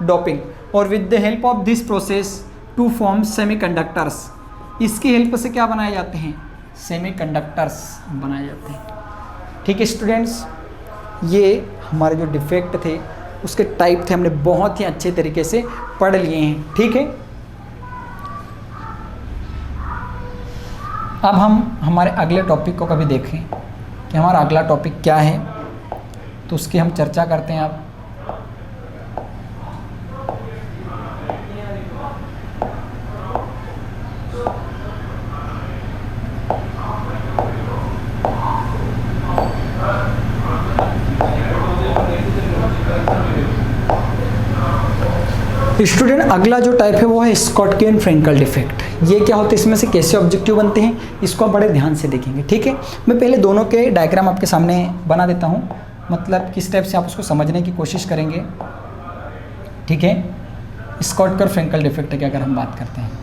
doping. और with the help of this process to form semiconductors, इसकी हेल्प से क्या बनाए जाते हैं, सेमीकंडक्टर्स बनाए जाते हैं। ठीक है स्टूडेंट्स, ये हमारे जो डिफेक्ट थे उसके टाइप थे, हमने बहुत ही अच्छे तरीके से पढ़ लिए हैं। ठीक है, अब हम हमारे अगले टॉपिक को कभी देखें कि हमारा अगला टॉपिक क्या है, तो उसकी हम चर्चा करते हैं। अब स्टूडेंट अगला जो टाइप है वो है स्कॉटकियन फ्रेंकल डिफेक्ट। ये क्या होता है, इसमें से कैसे ऑब्जेक्टिव बनते हैं, इसको आप बड़े ध्यान से देखेंगे। ठीक है, मैं पहले दोनों के डायग्राम आपके सामने बना देता हूँ, मतलब किस टाइप से आप उसको समझने की कोशिश करेंगे। ठीक है, स्कॉटकर फ्रेंकल डिफेक्ट की अगर हम बात करते हैं,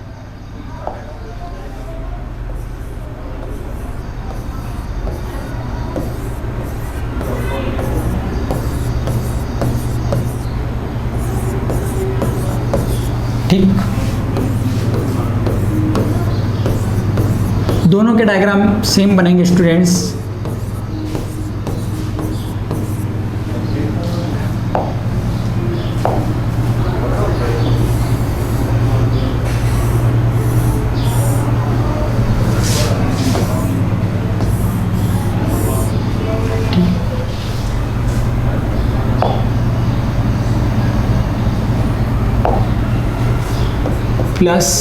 ठीक, दोनों के डायग्राम सेम बनेंगे students. Plus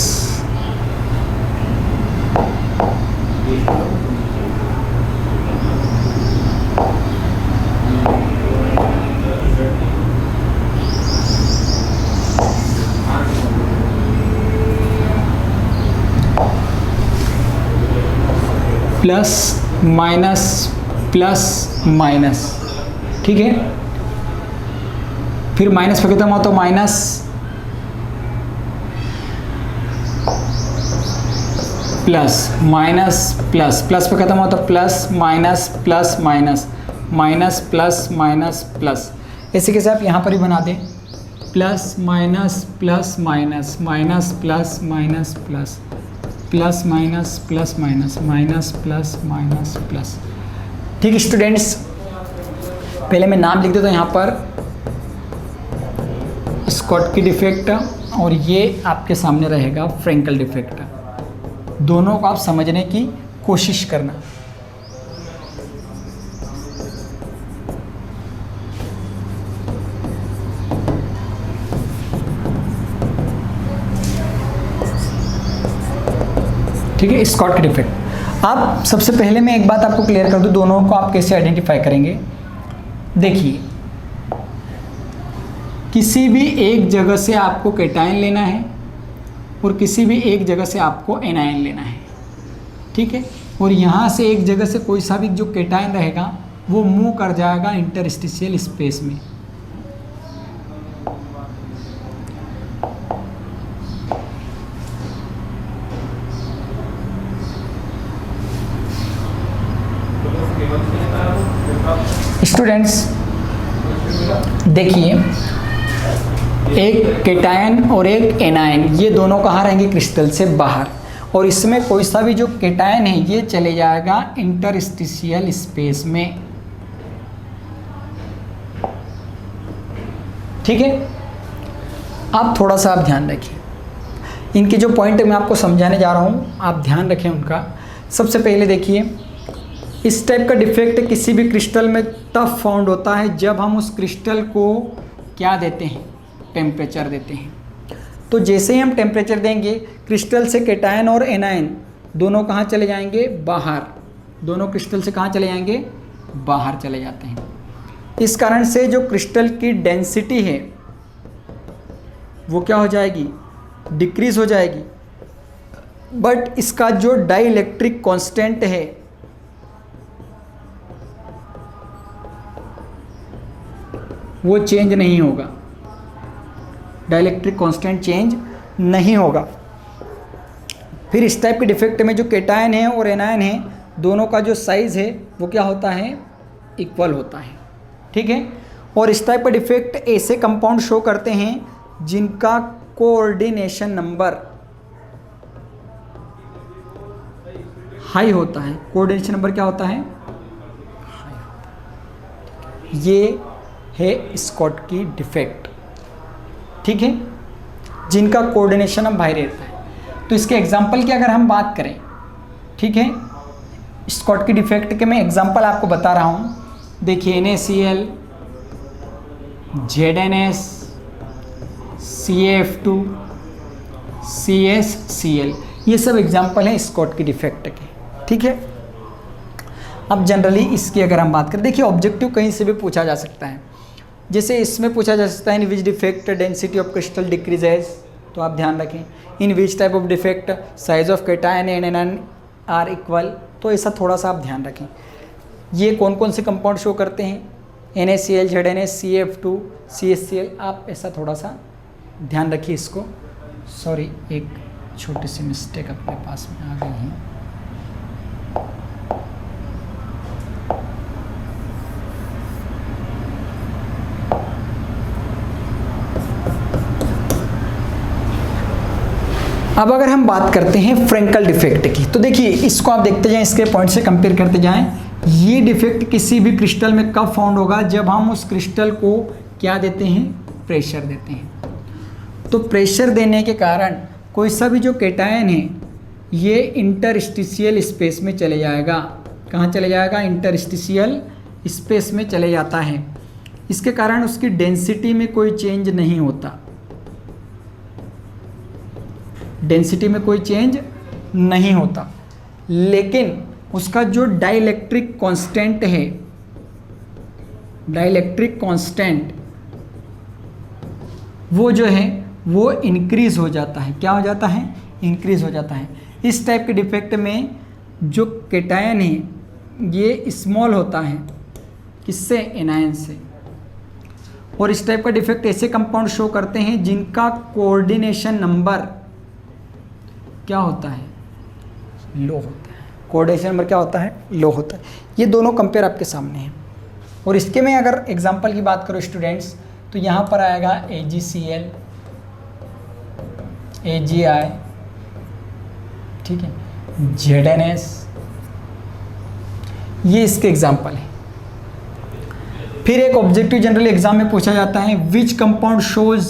plus minus plus minus, ठीक है। फिर माइनस पे खत्म हो तो minus, plus minus plus, plus पे खत्म हो तो plus minus plus minus, minus plus minus plus. इसी के साथ आप यहाँ पर ही बना दें, plus minus plus minus, minus plus minus plus, plus minus plus minus, minus plus minus plus. ठीक है स्टूडेंट्स, पहले मैं नाम लिख देता हूँ यहाँ पर, स्कॉटकी डिफेक्ट, और ये आपके सामने रहेगा फ्रेंकल डिफेक्ट। दोनों को आप समझने की कोशिश करना। ठीक है, स्कॉटकी डिफेक्ट। अब सबसे पहले मैं एक बात आपको क्लियर कर दूं, दोनों को आप कैसे आइडेंटिफाई करेंगे। देखिए, किसी भी एक जगह से आपको कैटायन लेना है और किसी भी एक जगह से आपको एनायन लेना है, ठीक है। और यहाँ से एक जगह से कोई सा भी जो कैटायन रहेगा वो मूव कर जाएगा इंटरस्टिशियल स्पेस में। स्टूडेंट्स देखिए, एक कैटायन और एक एनायन, ये दोनों कहाँ रहेंगे, क्रिस्टल से बाहर। और इसमें कोई सा भी जो कैटायन है ये चले जाएगा इंटरस्टिशियल स्पेस में, ठीक है। आप थोड़ा सा आप ध्यान रखिए, इनके जो पॉइंट मैं आपको समझाने जा रहा हूँ आप ध्यान रखें उनका। सबसे पहले देखिए, इस टाइप का डिफेक्ट किसी भी क्रिस्टल में तब फाउंड होता है जब हम उस क्रिस्टल को क्या देते हैं, टेम्परेचर देते हैं। तो जैसे ही हम टेम्परेचर देंगे, क्रिस्टल से कैटायन और एनायन दोनों कहाँ चले जाएंगे, बाहर। दोनों क्रिस्टल से कहाँ चले जाएंगे, बाहर चले जाते हैं। इस कारण से जो क्रिस्टल की डेंसिटी है वो क्या हो जाएगी, डिक्रीज हो जाएगी। बट इसका जो डाइइलेक्ट्रिक कांस्टेंट है वो चेंज नहीं होगा, डाइइलेक्ट्रिक कांस्टेंट चेंज नहीं होगा। फिर इस टाइप के डिफेक्ट में जो कैटायन है और एनायन है दोनों का जो साइज़ है वो क्या होता है, इक्वल होता है, ठीक है। और इस टाइप का डिफेक्ट ऐसे कंपाउंड शो करते हैं जिनका कोऑर्डिनेशन नंबर हाई होता है। कोऑर्डिनेशन नंबर क्या होता है, हाई होता है। ये है स्कॉटकी डिफेक्ट, ठीक है, जिनका कोऑर्डिनेशन अब हाई रहता है। तो इसके एग्जाम्पल की अगर हम बात करें, ठीक है, स्कॉटकी डिफेक्ट के मैं एग्जाम्पल आपको बता रहा हूँ। देखिए, NaCl, ZnS, CaF2, CsCl, ये सब एग्जाम्पल हैं स्कॉटकी डिफेक्ट के, ठीक है। अब जनरली इसकी अगर हम बात करें, देखिए ऑब्जेक्टिव कहीं से भी पूछा जा सकता है। जैसे इसमें पूछा जा सकता है, in which defect density of crystal decreases, तो आप ध्यान रखें। In which type of defect size of cation and anion are equal, तो ऐसा थोड़ा सा आप ध्यान रखें। ये कौन कौन से कंपाउंड शो करते हैं, NaCl, ZnS, CaF2, CsCl, आप ऐसा थोड़ा सा ध्यान रखिए इसको। सॉरी, एक छोटी सी मिस्टेक अपने पास में आ गई है। अब अगर हम बात करते हैं फ्रेंकल डिफेक्ट की, तो देखिए इसको आप देखते जाएं, इसके पॉइंट से कंपेयर करते जाएं। ये डिफेक्ट किसी भी क्रिस्टल में कब फाउंड होगा, जब हम उस क्रिस्टल को क्या देते हैं, प्रेशर देते हैं। तो प्रेशर देने के कारण कोई सा भी जो कैटायन है ये इंटरस्टिशियल स्पेस में चले जाएगा। कहाँ चले जाएगा, इंटरस्टिशियल स्पेस में चले जाता है। इसके कारण उसकी डेंसिटी में कोई चेंज नहीं होता, डेंसिटी में कोई चेंज नहीं होता, लेकिन उसका जो डाइलेक्ट्रिक कांस्टेंट है, डाइलेक्ट्रिक कांस्टेंट वो जो है वो इंक्रीज हो जाता है। क्या हो जाता है, इंक्रीज हो जाता है। इस टाइप के डिफेक्ट में जो कैटायन है ये स्मॉल होता है, किससे, एनायन से। और इस टाइप का डिफेक्ट ऐसे कंपाउंड शो करते हैं जिनका कोऑर्डिनेशन नंबर क्या होता है, लो होता है। कोऑर्डिनेशन नंबर क्या होता है, लो होता है। ये दोनों कंपेयर आपके सामने हैं। और इसके में अगर एग्जांपल की बात करो स्टूडेंट्स, तो यहाँ पर आएगा AgCl, AgI, ठीक है, ZnS, ये इसके एग्जांपल है। फिर एक ऑब्जेक्टिव जनरल एग्जाम में पूछा जाता है which compound shows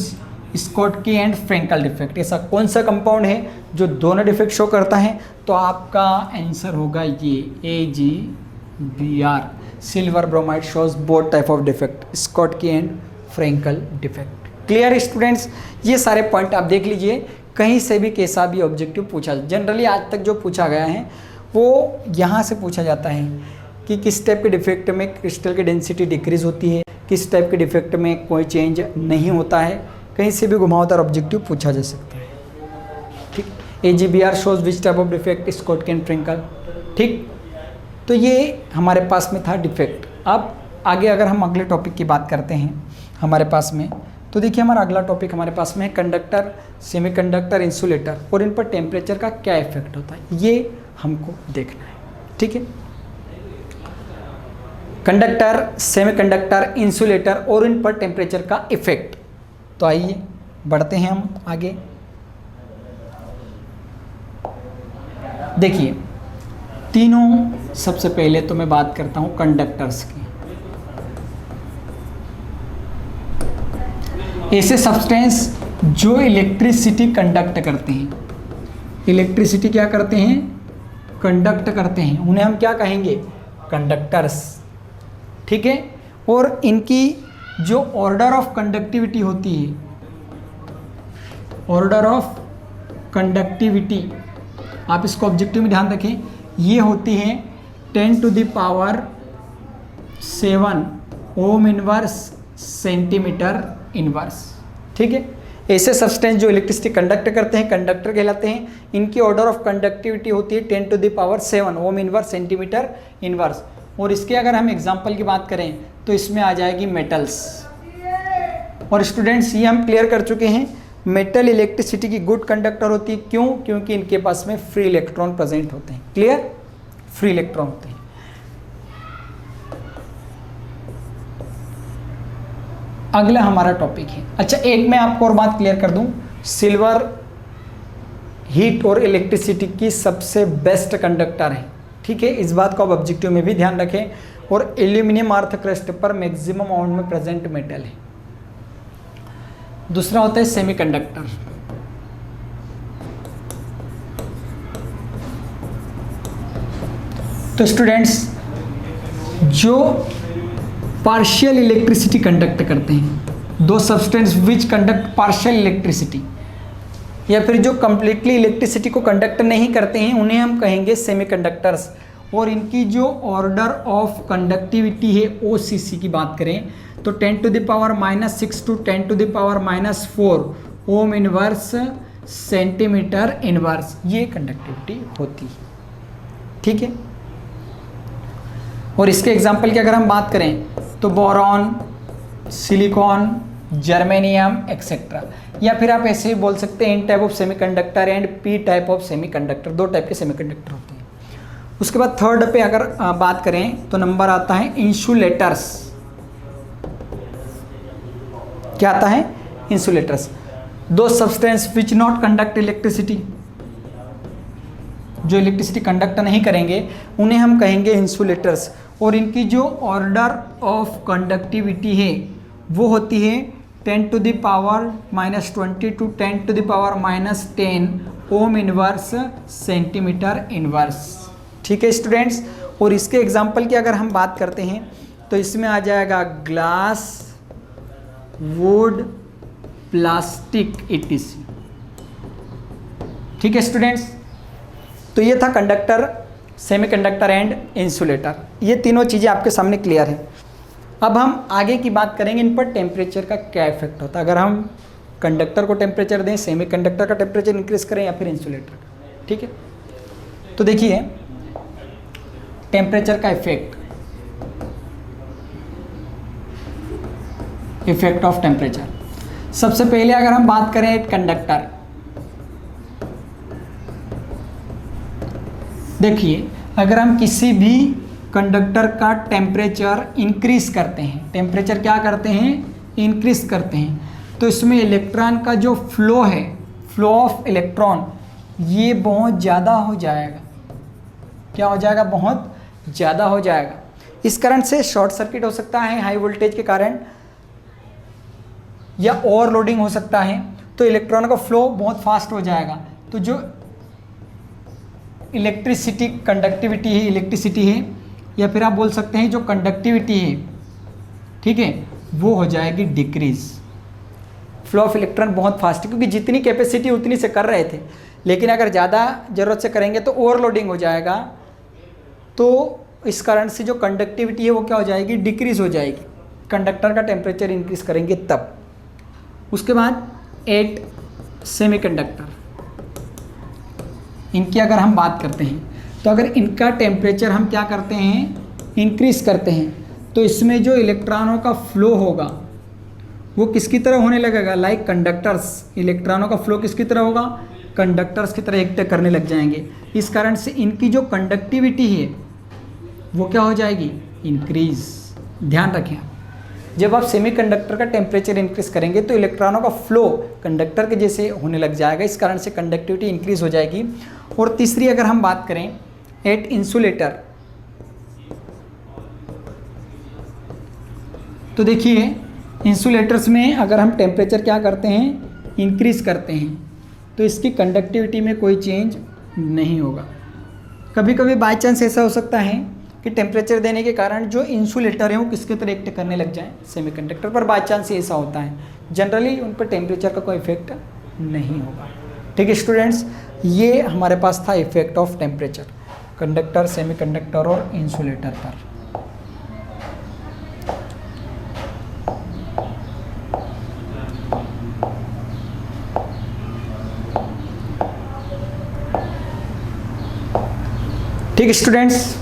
Schottky and Frenkel defect. ऐसा कौन सा कंपाउंड है जो दोनों डिफेक्ट शो करता है, तो आपका आंसर होगा ये AgBr, silver bromide shows both type of defect, Schottky and Frenkel defect. Clear students, ये सारे पॉइंट आप देख लीजिए, कहीं से भी कैसा भी ऑब्जेक्टिव पूछा, जनरली आज तक जो पूछा गया है वो यहाँ से पूछा जाता है कि किस टाइप के डिफेक्ट में क्रिस्टल की डेंसिटी डिक्रीज होती है, किस टाइप के डिफेक्ट में कोई चेंज नहीं होता है। कहीं से भी घुमावदार ऑब्जेक्टिव पूछा जा सकता है, ठीक। AgBr shows which type of defect, Schottky and Frenkel, ठीक। तो ये हमारे पास में था डिफेक्ट। अब आगे अगर हम अगले टॉपिक की बात करते हैं हमारे पास में, तो देखिए हमारा अगला टॉपिक हमारे पास में है कंडक्टर, सेमीकंडक्टर, इंसुलेटर, और इन पर टेम्परेचर का क्या इफेक्ट होता है, ये हमको देखना है, ठीक है। कंडक्टर, सेमीकंडक्टर, इंसुलेटर और इन पर टेम्परेचर का इफेक्ट। तो आइए बढ़ते हैं हम आगे। देखिए तीनों, सबसे पहले तो मैं बात करता हूं कंडक्टर्स की। ऐसे सब्सटेंस जो इलेक्ट्रिसिटी कंडक्ट करते हैं, इलेक्ट्रिसिटी क्या करते हैं, कंडक्ट करते हैं, उन्हें हम क्या कहेंगे, कंडक्टर्स, ठीक है। और इनकी जो ऑर्डर ऑफ कंडक्टिविटी होती है, ऑर्डर ऑफ कंडक्टिविटी, आप इसको ऑब्जेक्टिव में ध्यान रखें, ये होती है 10⁻7 ओम इनवर्स सेंटीमीटर इनवर्स, ठीक है। ऐसे सब्सटेंस जो इलेक्ट्रिसिटी कंडक्ट करते हैं कंडक्टर कहलाते हैं। इनकी ऑर्डर ऑफ कंडक्टिविटी होती है 10⁻7 ओम इनवर्स सेंटीमीटर इनवर्स। और इसके अगर हम एग्जांपल की बात करें तो इसमें आ जाएगी मेटल्स। और स्टूडेंट्स ये हम क्लियर कर चुके हैं, मेटल इलेक्ट्रिसिटी की गुड कंडक्टर होती है। क्यों, क्योंकि इनके पास में फ्री इलेक्ट्रॉन प्रेजेंट होते हैं। क्लियर, फ्री इलेक्ट्रॉन होते हैं। अगला हमारा टॉपिक है, अच्छा एक मैं आपको और बात क्लियर कर दूं, सिल्वर हीट और इलेक्ट्रिसिटी की सबसे बेस्ट कंडक्टर है, ठीक है। इस बात को आप ऑब्जेक्टिव में भी ध्यान रखें। और एल्यूमिनियम अर्थ क्रस्ट पर मैक्सिमम अमाउंट में प्रेजेंट मेटल है। दूसरा होता है सेमीकंडक्टर। तो स्टूडेंट्स जो पार्शियल इलेक्ट्रिसिटी कंडक्ट करते हैं, दो substance which conduct partial electricity, या फिर जो कंप्लीटली इलेक्ट्रिसिटी को कंडक्ट नहीं करते हैं, उन्हें हम कहेंगे सेमीकंडक्टर्स। और इनकी जो ऑर्डर ऑफ कंडक्टिविटी है OCC की बात करें तो 10⁻⁻6 to 10⁻⁻4 ohm inverse centimetre inverse, ये कंडक्टिविटी होती है, ठीक है। और इसके एग्जाम्पल की अगर हम बात करें तो बोरॉन, सिलिकॉन, जर्मेनियम एक्सेट्रा, या फिर आप ऐसे ही बोल सकते हैं N type of semiconductor and P type of semiconductor, दो टाइप के सेमीकंडक्टर होते हैं। उसके बाद थर्ड पे अगर बात करें तो नंबर आता है इंसुलेटर्स। क्या आता है, इंसुलेटर्स। दो substance which not conduct electricity, जो इलेक्ट्रिसिटी कंडक्ट नहीं करेंगे उन्हें हम कहेंगे इंसुलेटर्स, और इनकी जो ऑर्डर ऑफ कंडक्टिविटी है वो होती है 10 to the power -20 to 10 to the power -10 Om inverse centimetre inverse. ठीक है स्टूडेंट्स, और इसके एग्जाम्पल की अगर हम बात करते हैं तो इसमें आ जाएगा ग्लास, वुड, प्लास्टिक etc। ठीक है स्टूडेंट्स, तो ये था कंडक्टर, सेमीकंडक्टर एंड इंसुलेटर। ये तीनों चीज़ें आपके सामने क्लियर है। अब हम आगे की बात करेंगे इन पर टेम्परेचर का क्या इफेक्ट होता है अगर हम कंडक्टर को टेम्परेचर दें, सेमीकंडक्टर का टेम्परेचर इंक्रीज करें या फिर इंसुलेटर का। ठीक है, तो देखिए टेम्परेचर का इफेक्ट ऑफ टेम्परेचर। सबसे पहले अगर हम बात करें एक कंडक्टर, देखिए अगर हम किसी भी कंडक्टर का टेम्परेचर इंक्रीज करते हैं, टेम्परेचर क्या करते हैं, इंक्रीज करते हैं, तो इसमें इलेक्ट्रॉन का जो फ्लो है, फ्लो ऑफ इलेक्ट्रॉन, ये बहुत ज़्यादा हो जाएगा। क्या हो जाएगा, बहुत ज़्यादा हो जाएगा। इस कारण से शॉर्ट सर्किट हो सकता है हाई वोल्टेज के कारण, या ओवरलोडिंग हो सकता है, तो इलेक्ट्रॉन का फ्लो बहुत फास्ट हो जाएगा। तो जो इलेक्ट्रिसिटी कंडक्टिविटी है, इलेक्ट्रिसिटी है, या फिर आप बोल सकते हैं जो कंडक्टिविटी है, ठीक है, वो हो जाएगी डिक्रीज। फ्लो ऑफ इलेक्ट्रॉन बहुत फास्ट, क्योंकि जितनी कैपेसिटी उतनी से कर रहे थे, लेकिन अगर ज़्यादा ज़रूरत से करेंगे तो ओवरलोडिंग हो जाएगा। तो इस कारण से जो कंडक्टिविटी है वो क्या हो जाएगी, डिक्रीज हो जाएगी। कंडक्टर का टेम्परेचर इंक्रीज करेंगे तब। उसके बाद 8 सेमीकंडक्टर, इनकी अगर हम बात करते हैं तो अगर इनका टेम्परेचर हम क्या करते हैं, इंक्रीज करते हैं, तो इसमें जो इलेक्ट्रॉनों का फ्लो होगा वो किसकी तरह होने लगेगा, लाइक कंडक्टर्स। इलेक्ट्रॉनों का फ्लो किसकी तरह होगा, कंडक्टर्स की तरह एक्ट करने लग जाएंगे। इस कारण से इनकी जो कंडक्टिविटी है वो क्या हो जाएगी, इंक्रीज। ध्यान रखें, जब आप सेमीकंडक्टर का टेम्परेचर इंक्रीज करेंगे तो इलेक्ट्रॉनों का फ्लो कंडक्टर के जैसे होने लग जाएगा, इस कारण से कंडक्टिविटी इंक्रीज हो जाएगी। और तीसरी अगर हम बात करें एट इंसुलेटर, तो देखिए इंसुलेटर्स में अगर हम टेम्परेचर क्या करते हैं, इंक्रीज करते हैं, तो इसकी कंडक्टिविटी में कोई चेंज नहीं होगा। कभी कभी बाय चांस ऐसा हो सकता है कि टेम्परेचर देने के कारण जो इंसुलेटर है वो किसके तरह एक्ट करने लग जाए, सेमीकंडक्टर पर। बाय चांस ऐसा होता है, जनरली उन पर टेम्परेचर का कोई इफेक्ट नहीं होगा। ठीक है स्टूडेंट्स, ये हमारे पास था effect of temperature conductor, semiconductor और इंसुलेटर पर। ठीक है स्टूडेंट्स,